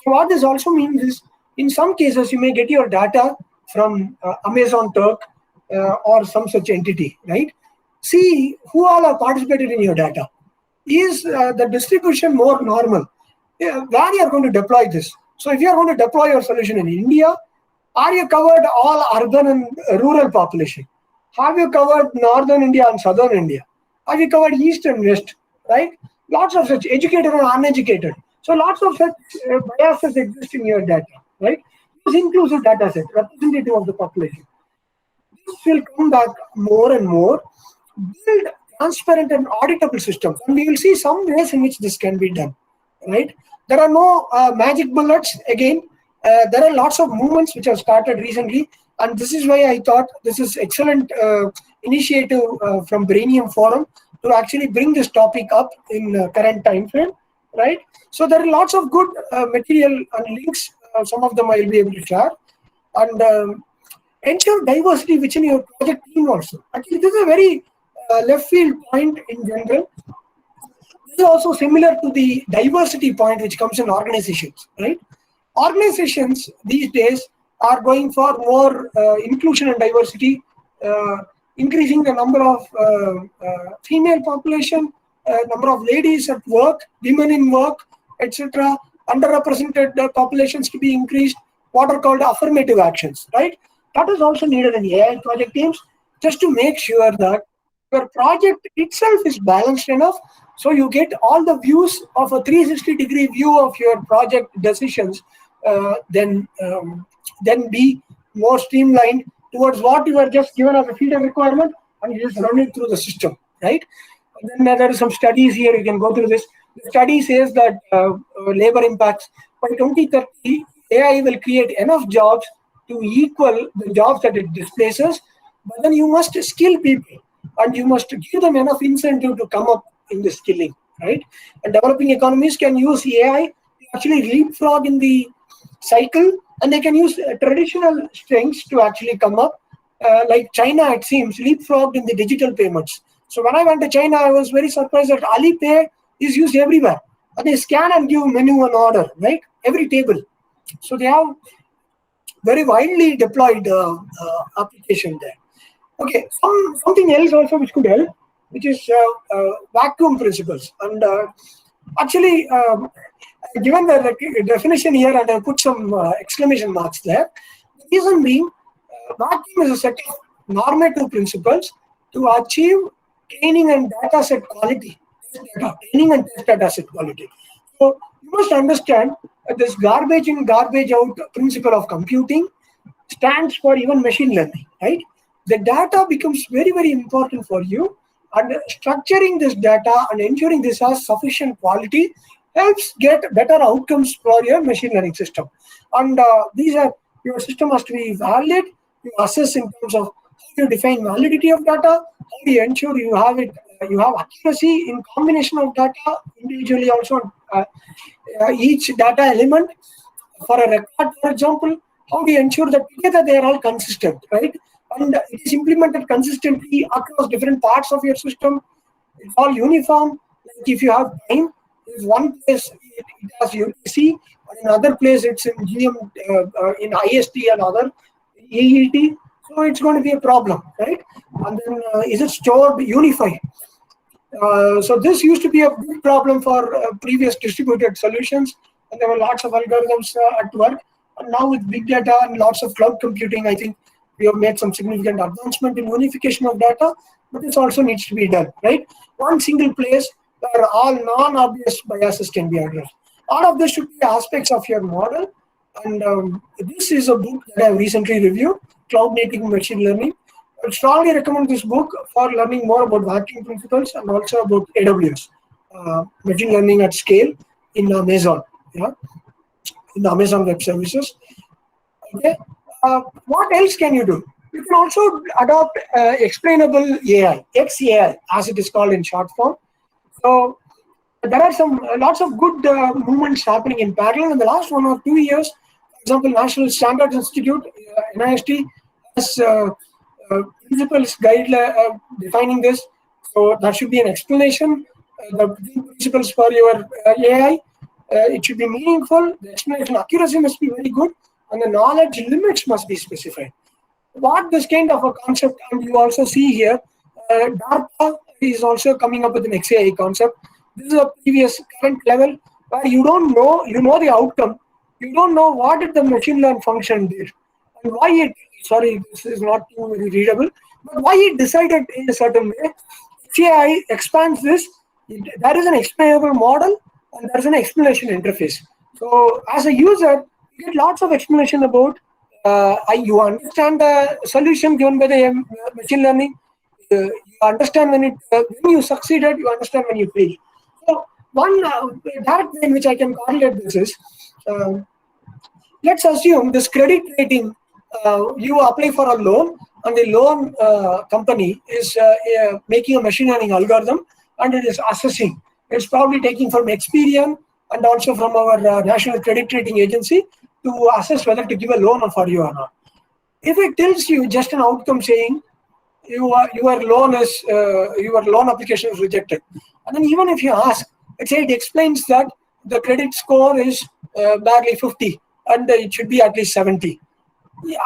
So what this also means is, in some cases, you may get your data from Amazon Turk, or some such entity, right? See who all have participated in your data. Is the distribution more normal? Where you are going to deploy this? So if you are going to deploy your solution in India, are you covered all urban and rural population? Have you covered northern India and southern India? Have you covered east and west? Right? Lots of such educated and uneducated. So lots of such biases exist in your data. Right? Use inclusive data set representative of the population. This will come back more and more. Build transparent and auditable systems, and we will see some ways in which this can be done. Right? There are no magic bullets. Again, there are lots of movements which have started recently, and this is why I thought this is excellent initiative from Brainium Forum to actually bring this topic up in current time frame. Right? So there are lots of good material and links. Some of them I will be able to share, and ensure diversity within your project team also. Actually, this is a very left field point in general. This is also similar to the diversity point which comes in organizations, right? Organizations these days are going for more inclusion and diversity, increasing the number of female population, number of ladies at work, women in work, etc. Underrepresented populations to be increased, what are called affirmative actions, right? That is also needed in AI project teams, just to make sure that your project itself is balanced enough so you get all the views of a 360-degree view of your project decisions, then be more streamlined towards what you are just given as a feeder requirement and you just run it through the system, right? And then there are some studies here, you can go through this. The study says that labor impacts by 2030, AI will create enough jobs to equal the jobs that it displaces, but then you must skill people and you must give them enough incentive to come up in the skilling, right? And developing economies can use AI to actually leapfrog in the cycle, and they can use traditional strengths to actually come up. Like China, it seems, leapfrogged in the digital payments. So when I went to China, I was very surprised that Alipay is used everywhere. And they scan and give menu and order, right? Every table. So they have very widely deployed application there. Okay, something else also which could help, which is vacuum principles. And actually, given the definition here, and I put some exclamation marks there, the reason being, vacuum is a set of normative principles to achieve training and data set quality. Training and test data set quality. So you must understand this garbage in, garbage out principle of computing stands for even machine learning, right? The data becomes very, very important for you, and structuring this data and ensuring this has sufficient quality helps get better outcomes for your machine learning system. And your system has to be valid. You assess in terms of how you define validity of data, how do you ensure you have it, you have accuracy in combination of data, individually also each data element. For a record, for example, how do you ensure that together they are all consistent, right? And it is implemented consistently across different parts of your system. It's all uniform. Like if you have time, if one place it has UTC, and in another place it's in GM, in IST and other EET. So it's going to be a problem, right? And then is it stored unified? So this used to be a big problem for previous distributed solutions, and there were lots of algorithms at work. And now with big data and lots of cloud computing, I think we have made some significant advancement in unification of data, but this also needs to be done, right? One single place where all non-obvious biases can be addressed. All of this should be aspects of your model, and this is a book that I have recently reviewed, Cloud Native Machine Learning. I would strongly recommend this book for learning more about vacuum principles and also about AWS, machine learning at scale in Amazon, in the Amazon Web Services. Okay, what else can you do? You can also adopt explainable AI, XAI, as it is called in short form. So there are lots of good movements happening in parallel in the last 1 or 2 years. For example, National Standards Institute, NIST, has principles guide defining this. So there should be an explanation. The principles for your AI, it should be meaningful. The explanation accuracy must be very good, and the knowledge limits must be specified. what this kind of a concept, and you also see here, DARPA is also coming up with an XAI concept. This is a previous current level where you don't know, you know the outcome, you don't know what did the machine learn function did and why it, sorry, this is not too very readable, but why it decided in a certain way. XAI expands this. There is an explainable model and there is an explanation interface. So as a user, you get lots of explanation about you understand the solution given by the machine learning. You understand when you succeeded, you understand when you failed. So one direct way in which I can correlate this is, uh, let's assume this credit rating, you apply for a loan and the loan company is making a machine learning algorithm and it is assessing. It's probably taking from Experian and also from our national credit rating agency to assess whether to give a loan for you or not. If it tells you just an outcome saying your loan application is rejected, and then even if you ask, let's say it explains that the credit score is barely 50 and it should be at least 70.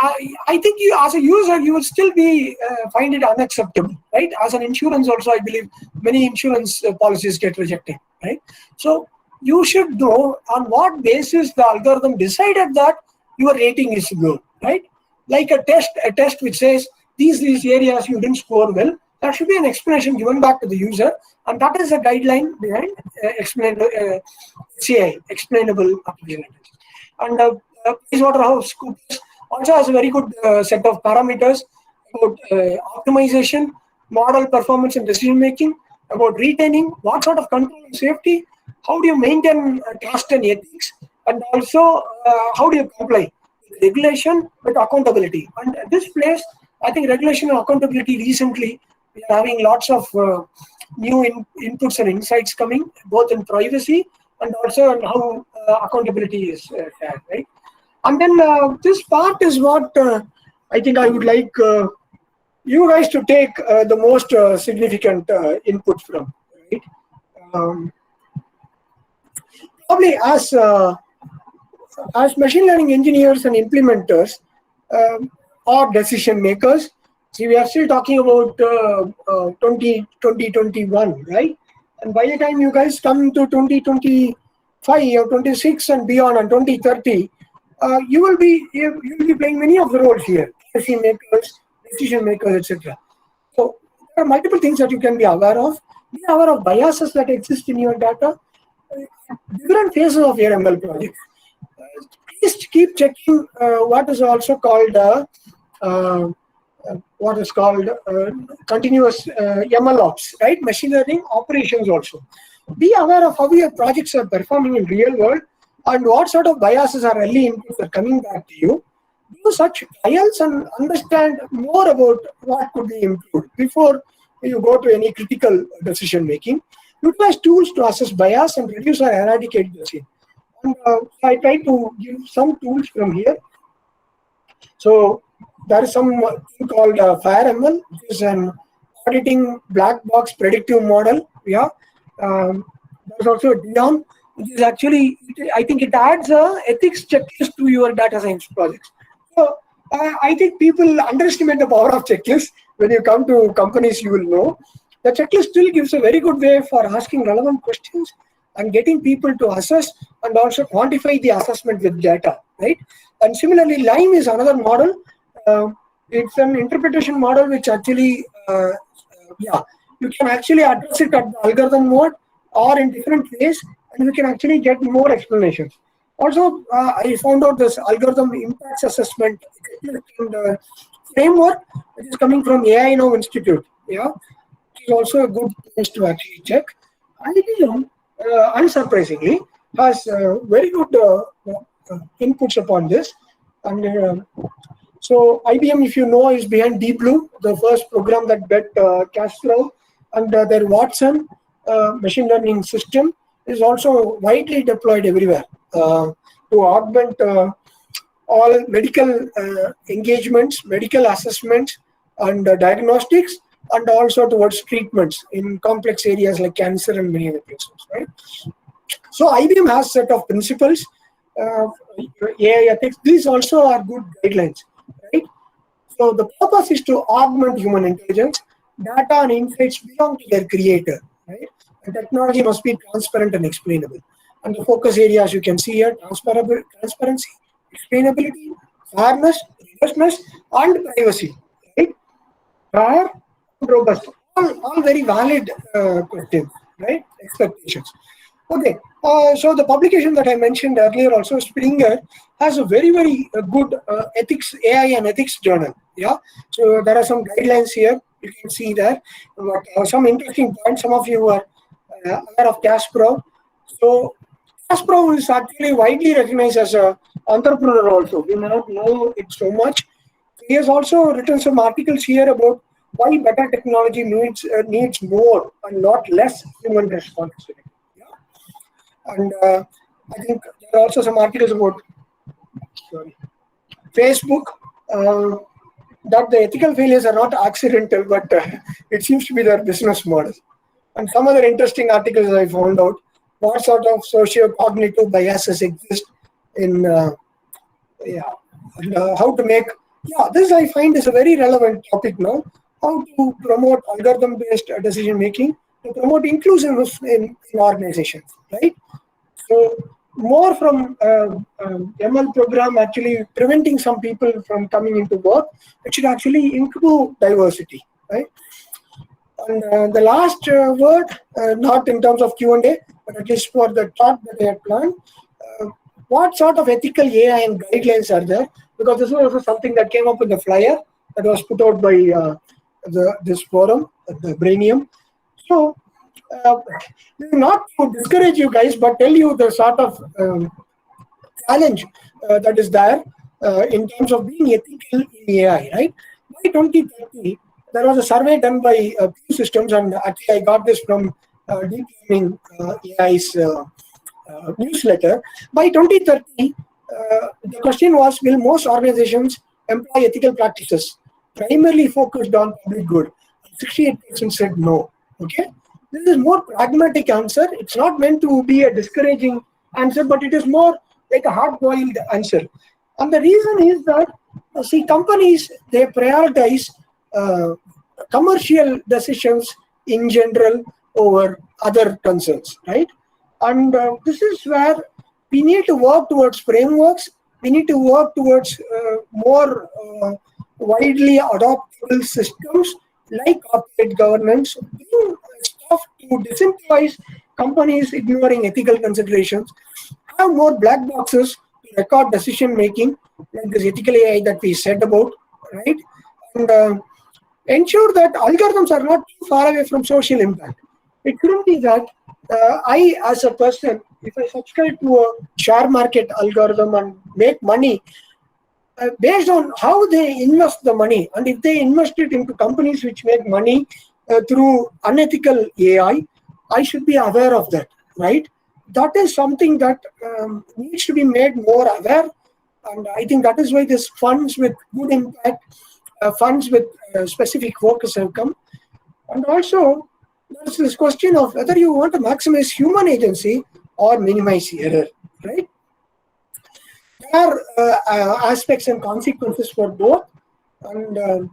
I think you, as a user, you will still be find it unacceptable, right? As an insurance, also, I believe many insurance policies get rejected, right? So you should know on what basis the algorithm decided that your rating is good, right? Like a test which says these areas you didn't score well. There should be an explanation given back to the user, and that is a guideline behind CI, explainable application. And PricewaterhouseCoopers also has a very good set of parameters about optimization, model performance and decision making, about retaining, what sort of control and safety, how do you maintain trust and ethics, and also how do you comply with regulation with accountability. And this place, I think regulation and accountability recently, we are having lots of new inputs and insights coming, both in privacy and also on how accountability is shared, right? And then this part is what I think I would like you guys to take the most significant input from, right? Um, Probably as machine learning engineers and implementers or decision makers, see, we are still talking about 2021, right? And by the time you guys come to 2025 or 26 and beyond and 2030, you will be playing many of the roles here, policy makers, decision makers, etc. So there are multiple things that you can be aware of. Be aware of biases that exist in your data, different phases of your ML project. Please keep checking what is also called continuous ML ops, right? Machine learning operations also. Be aware of how your projects are performing in real world and what sort of biases are early inputs are coming back to you. Do such trials and understand more about what could be improved before you go to any critical decision making. Utilize tools to assess bias and reduce or eradicate the same. And I try to give some tools from here. So there is some thing called FireML, which is an auditing black box predictive model. Yeah, there's also Dion, which is actually, I think it adds a ethics checklist to your data science projects. So I think people underestimate the power of checklists. When you come to companies, you will know the checklist still gives a very good way for asking relevant questions and getting people to assess and also quantify the assessment with data, right? And similarly, LIME is another model. It's an interpretation model which actually, you can actually address it at the algorithm mode or in different ways, and you can actually get more explanations. Also, I found out this algorithm impacts assessment and framework, which is coming from AI&ML Institute. Yeah, which is also a good place to actually check. IBM, unsurprisingly, has very good inputs upon this. And so IBM, if you know, is behind Deep Blue, the first program that bet cash flow, and their Watson machine learning system is also widely deployed everywhere to augment all medical engagements, medical assessments, and diagnostics, and also towards treatments in complex areas like cancer and many other places, right? So IBM has a set of principles, AI ethics. These also are good guidelines, right? So the purpose is to augment human intelligence. Data and insights belong to their creator, right? And technology must be transparent and explainable. And the focus areas you can see here: transparency, explainability, fairness, robustness, and privacy. Right? Fair and robust. All very valid questions, right? Expectations. Okay, so the publication that I mentioned earlier, also Springer, has a very good ethics AI and ethics journal. Yeah, so there are some guidelines here. You can see there. But, some interesting points. Some of you are aware of Kasparov. So Kasparov is actually widely recognized as a entrepreneur. Also, we may not know it so much. He has also written some articles here about why better technology needs more and not less human responsibility. And I think there are also some articles about Facebook, that the ethical failures are not accidental, but it seems to be their business model. And some other interesting articles I found out what sort of socio-cognitive biases exist in, and how to make, this I find is a very relevant topic now, how to promote algorithm-based decision making, to promote inclusiveness in organizations, right? So more from ML program actually preventing some people from coming into work, it should actually improve diversity, right? And the last word, not in terms of Q&A, but at least for the talk that I had planned, what sort of ethical AI and guidelines are there? Because this was also something that came up in the flyer that was put out by this forum, the Brainium. So, not to discourage you guys, but tell you the sort of challenge that is there in terms of being ethical in AI, right? By 2030, there was a survey done by Pew Systems, and actually I got this from Deep Learning AI's newsletter. By 2030, the question was, will most organizations employ ethical practices primarily focused on public good? 68% said no. Okay, this is more pragmatic answer. It's not meant to be a discouraging answer, but it is more like a hard-boiled answer. And the reason is that, see, companies, they prioritize commercial decisions in general over other concerns, right? And this is where we need to work towards frameworks. We need to work towards more widely adoptable systems like corporate governance, doing stuff to disincentivize companies ignoring ethical considerations, have more black boxes to record decision making, like this ethical AI that we said about, right? And ensure that algorithms are not too far away from social impact. It couldn't be that I, as a person, if I subscribe to a share market algorithm and make money, based on how they invest the money, and if they invest it into companies which make money through unethical AI, I should be aware of that, right? That is something that needs to be made more aware, and I think that is why this funds with good impact, funds with specific focus have come. And also, there's this question of whether you want to maximize human agency or minimize error, right? There are aspects and consequences for both. And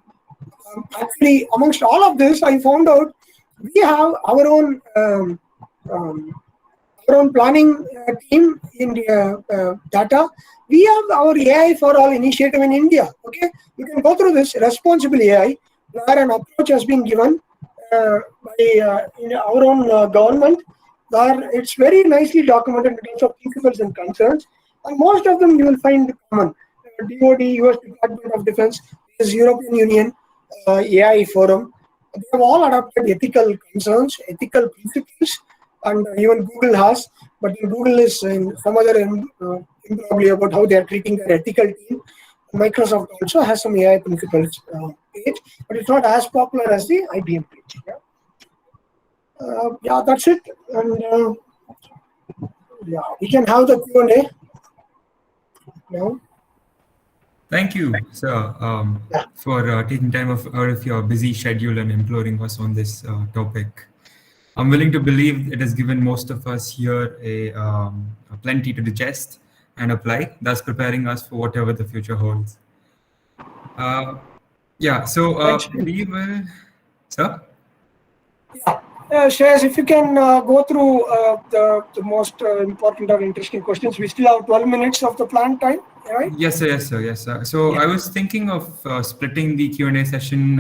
actually, amongst all of this, I found out we have our own planning team in the data. We have our AI for all initiative in India. Okay, you can go through this responsible AI, where an approach has been given by in our own government, where it's very nicely documented in terms of principles and concerns. And most of them you will find common. DoD, US Department of Defense, this European Union AI forum, they have all adopted ethical concerns, ethical principles, and even Google has. But Google is in some other improbably about how they are treating their ethical team. Microsoft also has some AI principles page, but it's not as popular as the IBM page. Yeah, that's it. And yeah, we can have the Q&A. No? Thank you, sir, for taking time out of your busy schedule and imploring us on this topic. I'm willing to believe it has given most of us here a plenty to digest and apply, thus preparing us for whatever the future holds. Yeah, so mentioned. we will, sir. Yeah. Shreyas, if you can go through the most important or interesting questions. We still have 12 minutes of the planned time, right? Yes, sir. Yes, sir. Yes, sir. So Yeah. I was thinking of splitting the Q and A session,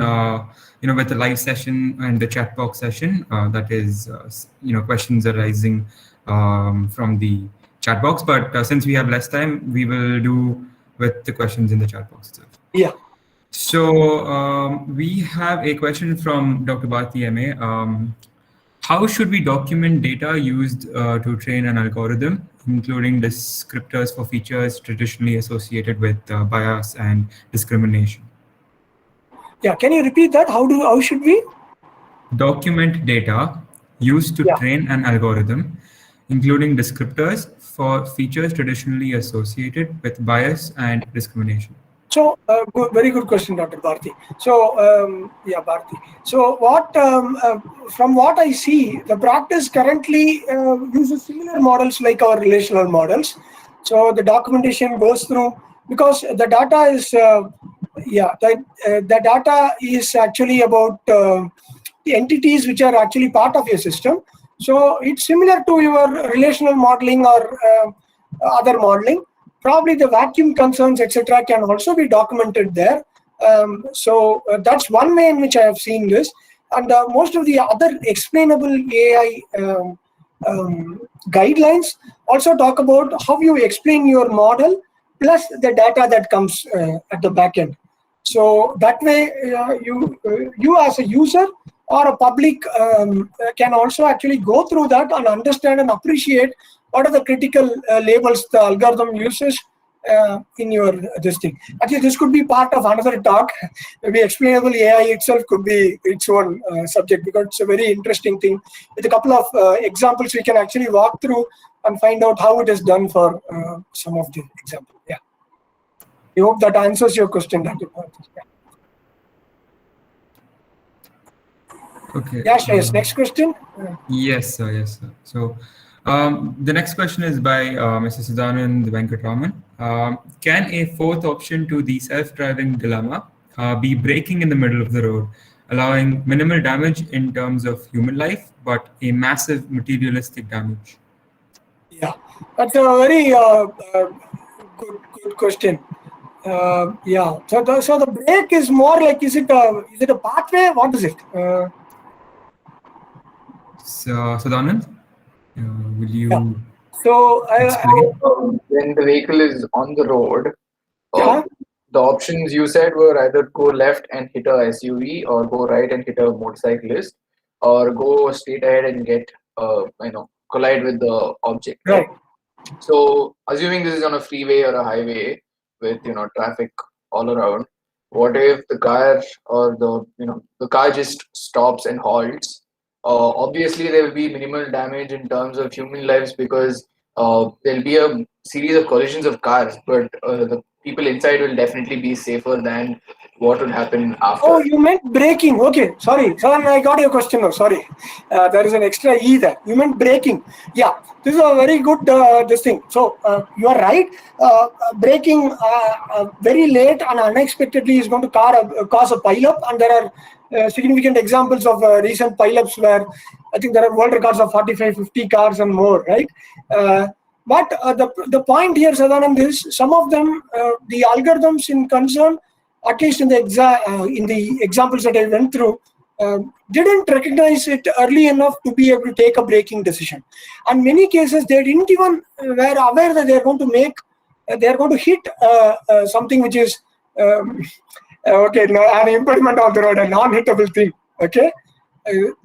with the live session and the chat box session. That is, questions arising from the chat box. But since we have less time, we will do with the questions in the chat box itself. Yeah. So we have a question from Dr. Bharti MA. How should we document data used to train an algorithm, including descriptors for features traditionally associated with bias and discrimination? Yeah. Can you repeat that? How should we? Document data used to Yeah. train an algorithm, including descriptors for features traditionally associated with bias and discrimination. So, very good question, Dr. Bharti. So, yeah, Bharti. So, from what I see, the practice currently uses similar models like our relational models. So, the documentation goes through because the data is, the data is actually about the entities which are actually part of your system. So, it's similar to your relational modeling or other modeling. Probably the vacuum concerns, etc., can also be documented there. That's one way in which I have seen this. And most of the other explainable AI guidelines also talk about how you explain your model plus the data that comes at the back end. So that way, you as a user or a public can also actually go through that and understand and appreciate what are the critical labels the algorithm uses in your this thing. Actually, this could be part of another talk. Maybe explainable AI itself could be its own subject because it's a very interesting thing. With a couple of examples, we can actually walk through and find out how it is done for some of the examples. Yeah. I hope that answers your question, Dr. Bharti. Yeah. Okay. Yes, yes. Next question. Yes, sir. Yes, sir. So the next question is by Mr. Siddhanand Venkatraman. Can a fourth option to the self-driving dilemma be braking in the middle of the road, allowing minimal damage in terms of human life, but a massive materialistic damage? Yeah, that's a very good question. Yeah, so the break is more like is it a pathway? What is it? So, Siddhanand, will Yeah. you So explain? When the vehicle is on the road, uh, yeah, the options you said were either go left and hit a SUV, or go right and hit a motorcyclist, or go straight ahead and get collide with the object, right? right. So assuming this is on a freeway or a highway with traffic all around, what if the car or the car just stops and halts? Obviously, there will be minimal damage in terms of human lives because there'll be a series of collisions of cars, but the people inside will definitely be safer than what would happen Oh, after. you meant braking. Okay, sorry. So I got your question now. Sorry. There is an extra E there. You meant braking. Yeah, this is a very good this thing. So you are right. Braking very late and unexpectedly is going to cause a pile-up, and there are significant examples of recent pile-ups where I think there are world records of 45, 50 cars and more, right? But the point here, Sadanand, is some of them, the algorithms in concern, at least in the examples that I went through, didn't recognize it early enough to be able to take a braking decision. And many cases they didn't even were aware that they are going to hit something which is okay, no, an impediment on the road, a non-hittable thing. Okay,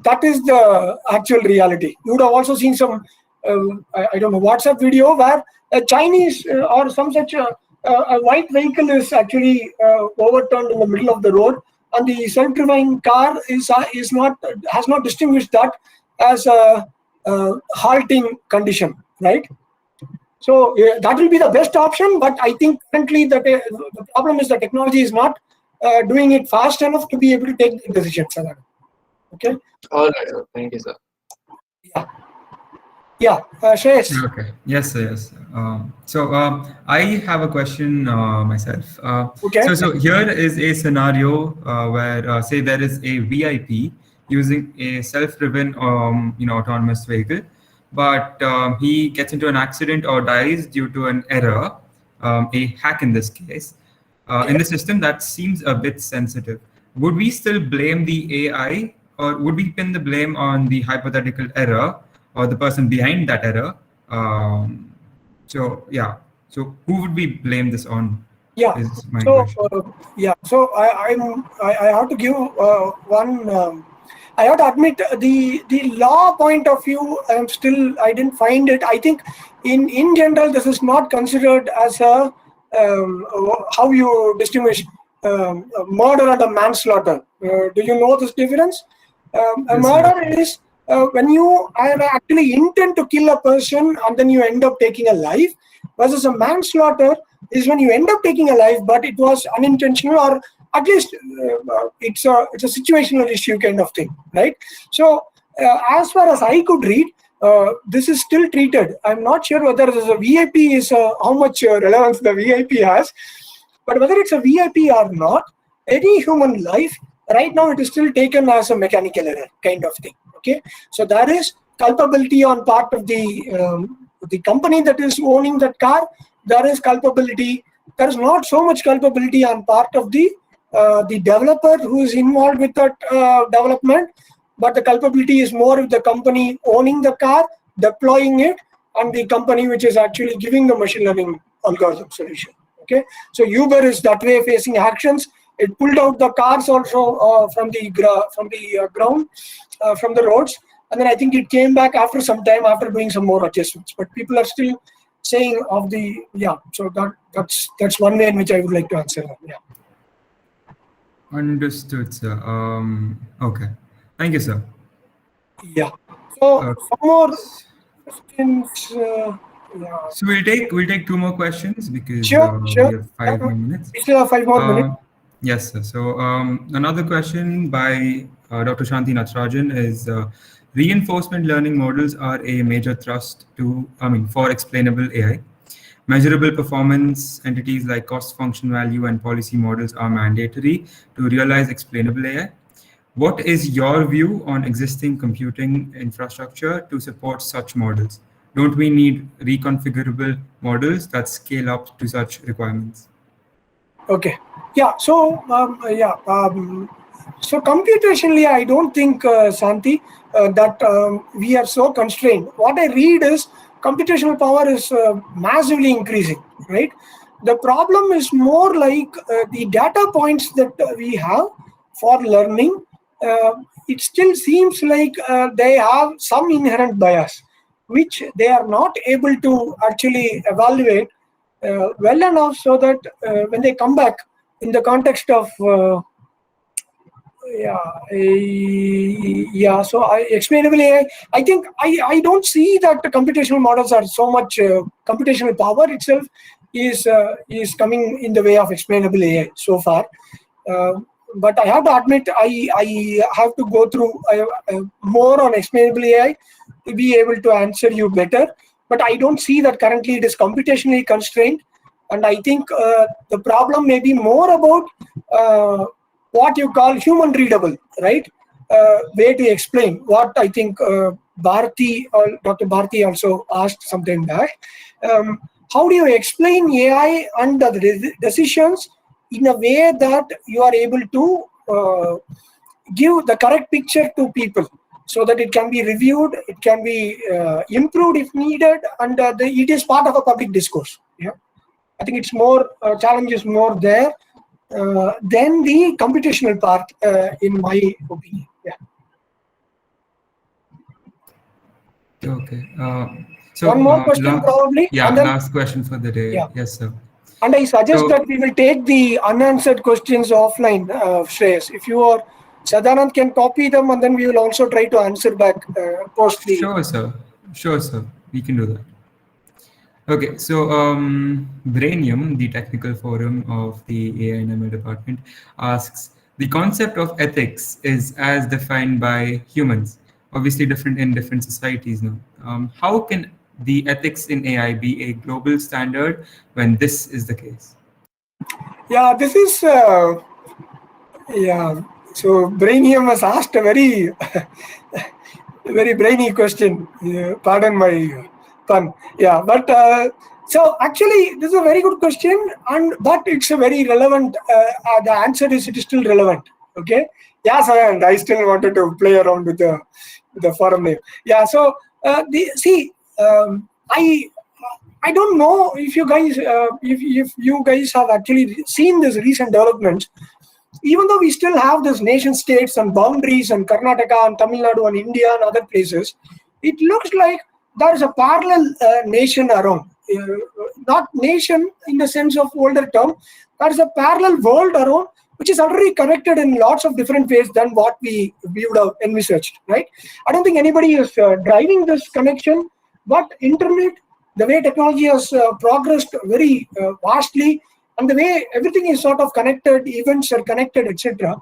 that is the actual reality. You would have also seen some, I don't know, WhatsApp video where a Chinese or some such a white vehicle is actually overturned in the middle of the road, and the self-driving car is not has not distinguished that as a halting condition, right? So that will be the best option, but I think currently that the problem is the technology is not doing it fast enough to be able to take the decisions. Okay. All right, sir. Thank you, sir. Yeah. Yeah, Shreyas. Okay. Yes, sir, yes. I have a question myself. Okay. So here is a scenario where, say, there is a VIP using a self-driven, autonomous vehicle, but he gets into an accident or dies due to an error, a hack in this case, in the system that seems a bit sensitive. Would we still blame the AI, or would we pin the blame on the hypothetical error or the person behind that error? Um, so yeah, so who would we blame this on? Yeah. Is my So question. yeah. So I have to give one. I have to admit the law point of view. I didn't find it. I think in general this is not considered as a how you distinguish murder and a manslaughter. Do you know this difference? A Yes, sir. murder is when you actually intend to kill a person and then you end up taking a life, versus a manslaughter is when you end up taking a life but it was unintentional, or at least it's a situational issue kind of thing, right? So as far as I could read, this is still treated. I'm not sure whether this is a VIP is how much relevance the VIP has, but whether it's a VIP or not, any human life right now it is still taken as a mechanical error kind of thing. Okay, so there is culpability on part of the company that is owning that car. There is culpability. There is not so much culpability on part of the developer who is involved with that development, but the culpability is more with the company owning the car, deploying it, and the company which is actually giving the machine learning algorithm solution. Okay, so Uber is that way facing actions. It pulled out the cars also from the ground, from the roads, and then I think it came back after some time after doing some more adjustments. But people are still saying of the yeah. So that's one way in which I would like to answer that. Yeah. Understood, sir. Okay. Thank you, sir. Yeah. So Uh, some more questions. Yeah. so we'll take two more questions because Sure. we Sure. have Yeah, 5 more minutes. we still have 5 more minutes. Yes, sir. So another question by Dr. Shanti Natarajan is reinforcement learning models are a major thrust for explainable AI. Measurable performance entities like cost function value and policy models are mandatory to realize explainable AI. What is your view on existing computing infrastructure to support such models? Don't we need reconfigurable models that scale up to such requirements? Okay. Yeah. So so computationally, I don't think Santi that we are so constrained. What I read is computational power is massively increasing. Right. The problem is more like the data points that we have for learning. It still seems like they have some inherent bias, which they are not able to actually evaluate well enough so that when they come back in the context of so explainable AI, I think I don't see that the computational models are so much computational power itself is coming in the way of explainable AI so far. Uh, but I have to admit, I have to go through more on explainable AI to be able to answer you better. But I don't see that currently it is computationally constrained, and I think the problem may be more about what you call human readable, right? Way to explain what I think Bharati or Dr. Bharati also asked sometime back. How do you explain AI and the decisions in a way that you are able to give the correct picture to people so that it can be reviewed, it can be improved if needed, and it is part of a public discourse. Yeah, I think it's more challenge is more there than the computational part, in my opinion. Yeah. Okay. One more question probably, and then Last question for the day. yeah. Yes, sir. And I suggest So that we will take the unanswered questions offline, Shreyas. If you or Sadanand can copy them, and then we will also try to answer back post the. sure, sir. Sure, sir. We can do that. Okay, so Brainium, the technical forum of the AI&ML department, asks, the concept of ethics is as defined by humans. obviously different in different societies now. How can the ethics in AI be a global standard when this is the case? Yeah, this is yeah. So Brainium has asked a very very brainy question. Pardon my pun. Yeah, but so actually, this is a very good question, and but it's a very relevant. The answer is it is still relevant. Okay. Yeah, sir, and I still wanted to play around with the forum name. Yeah. So the see, I don't know if you guys if you guys have actually seen this recent developments. Even though we still have these nation states and boundaries and Karnataka and Tamil Nadu and India and other places, it looks like there is a parallel nation around. Not nation in the sense of older term, there is a parallel world around which is already connected in lots of different ways than what we would have envisaged, right? I don't think anybody is driving this connection, but internet, the way technology has progressed very vastly, and the way everything is sort of connected, events are connected, etc.,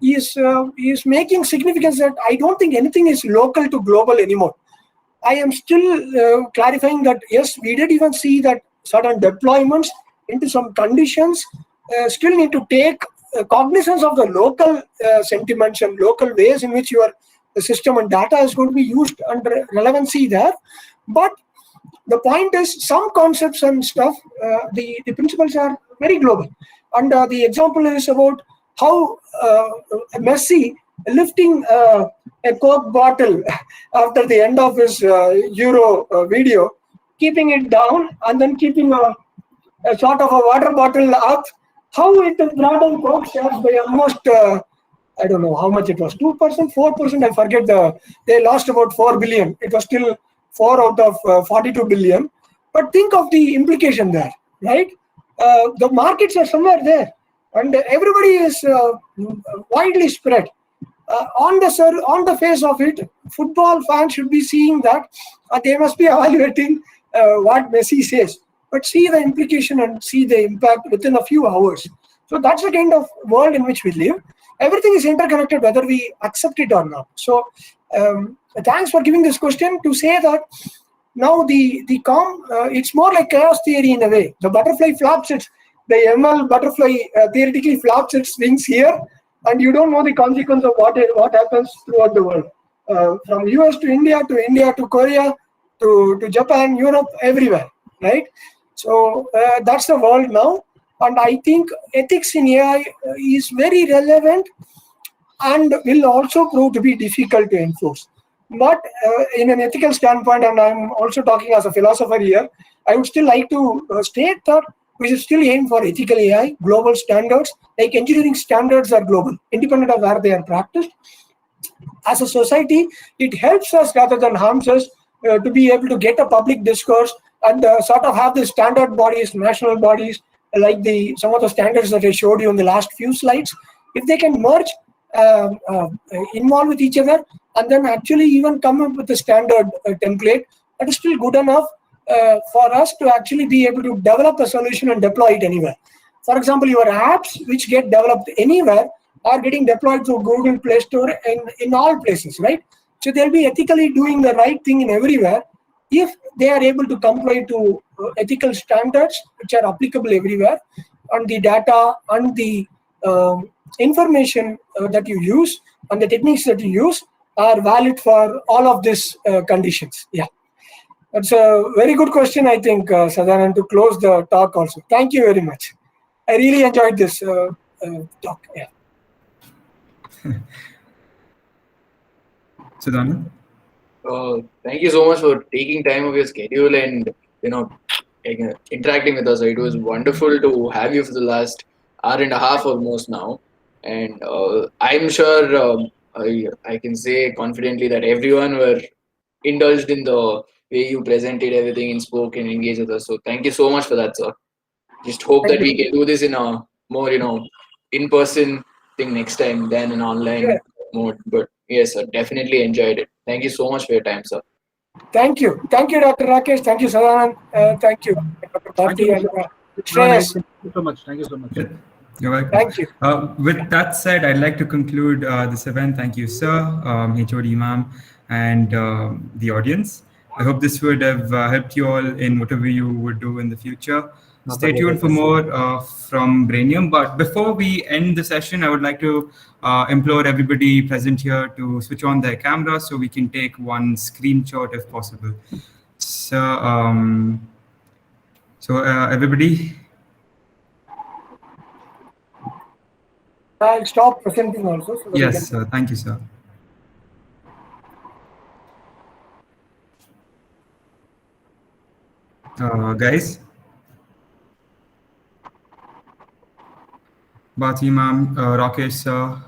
is making significance that I don't think anything is local to global anymore. I am still clarifying that yes, we did even see that certain deployments into some conditions still need to take cognizance of the local sentiments and local ways in which your system and data is going to be used under relevancy there. But the point is, some concepts and stuff, the principles are very global. And the example is about how Messi lifting a Coke bottle after the end of his Euro video, keeping it down and then keeping a sort of a water bottle up, how it brought down Coke shares by almost, I don't know how much it was, 2%, 4%, I forget. They lost about 4 billion. It was still 4 out of 42 billion. But think of the implication there, right? The markets are somewhere there, and everybody is widely spread. On the face of it, football fans should be seeing that they must be evaluating what Messi says, but see the implication and see the impact within a few hours. So that's the kind of world in which we live. Everything is interconnected, whether we accept it or not. So thanks for giving this question to say that now it's more like chaos theory in a way. The butterfly flaps the ML butterfly theoretically flaps its wings here, and you don't know the consequence of what happens throughout the world, from US to India to Korea to Japan, Europe, everywhere, right? So that's the world now, and I think ethics in AI is very relevant and will also prove to be difficult to enforce. But in an ethical standpoint, and I'm also talking as a philosopher here, I would still like to state that we should still aim for ethical AI, global standards, like engineering standards are global, independent of where they are practiced. As a society, it helps us rather than harms us to be able to get a public discourse and sort of have the standard bodies, national bodies, like some of the standards that I showed you in the last few slides. If they can merge, involve with each other, and then actually even come up with a standard template that is still good enough for us to actually be able to develop a solution and deploy it anywhere. For example, your apps which get developed anywhere are getting deployed through Google Play Store in all places, right? So they'll be ethically doing the right thing in everywhere if they are able to comply to ethical standards which are applicable everywhere, and the data and the information that you use and the techniques that you use are valid for all of these conditions. Yeah, that's a very good question, I think, Sadhanand, to close the talk also. Thank you very much. I really enjoyed this talk. Yeah. Siddhant? Thank you so much for taking time of your schedule and interacting with us. It was wonderful to have you for the last hour and a half almost now, and I'm sure I can say confidently that everyone were indulged in the way you presented everything and spoke and engaged with us. So thank you so much for that, sir. Just hope Thank that you. we can do this in a more in-person thing next time than an online mode. But yes, sir, definitely enjoyed it. Thank you so much for your time, sir. Thank you, Dr. Rakesh. Thank you, Sadhanand. Thank you, Dr. Thank Bharti you, and Mr. Shreyas. Thank you so much. Thank you so much. You're welcome. Thank you. With that said, I'd like to conclude this event. Thank you, sir, HOD ma'am, and the audience. I hope this would have helped you all in whatever you would do in the future. Stay tuned for more from Brainium. But before we end the session, I would like to implore everybody present here to switch on their camera so we can take one screenshot if possible. So, everybody. I'll stop presenting also. So that Yes, sir. Thank you, sir. Guys. Bhati ma'am, Rakesh sir.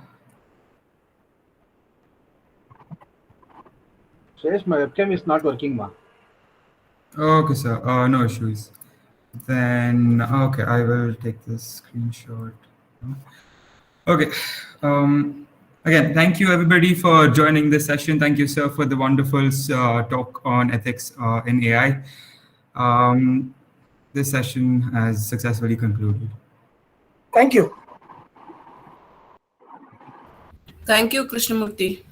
Suresh, my webcam is not working, ma. Okay, sir. No issues. Then, okay, I will take this screenshot. Okay. Again, thank you everybody for joining this session. Thank you, sir, for the wonderful talk on ethics in AI. This session has successfully concluded. Thank you. Thank you, Krishnamurthy.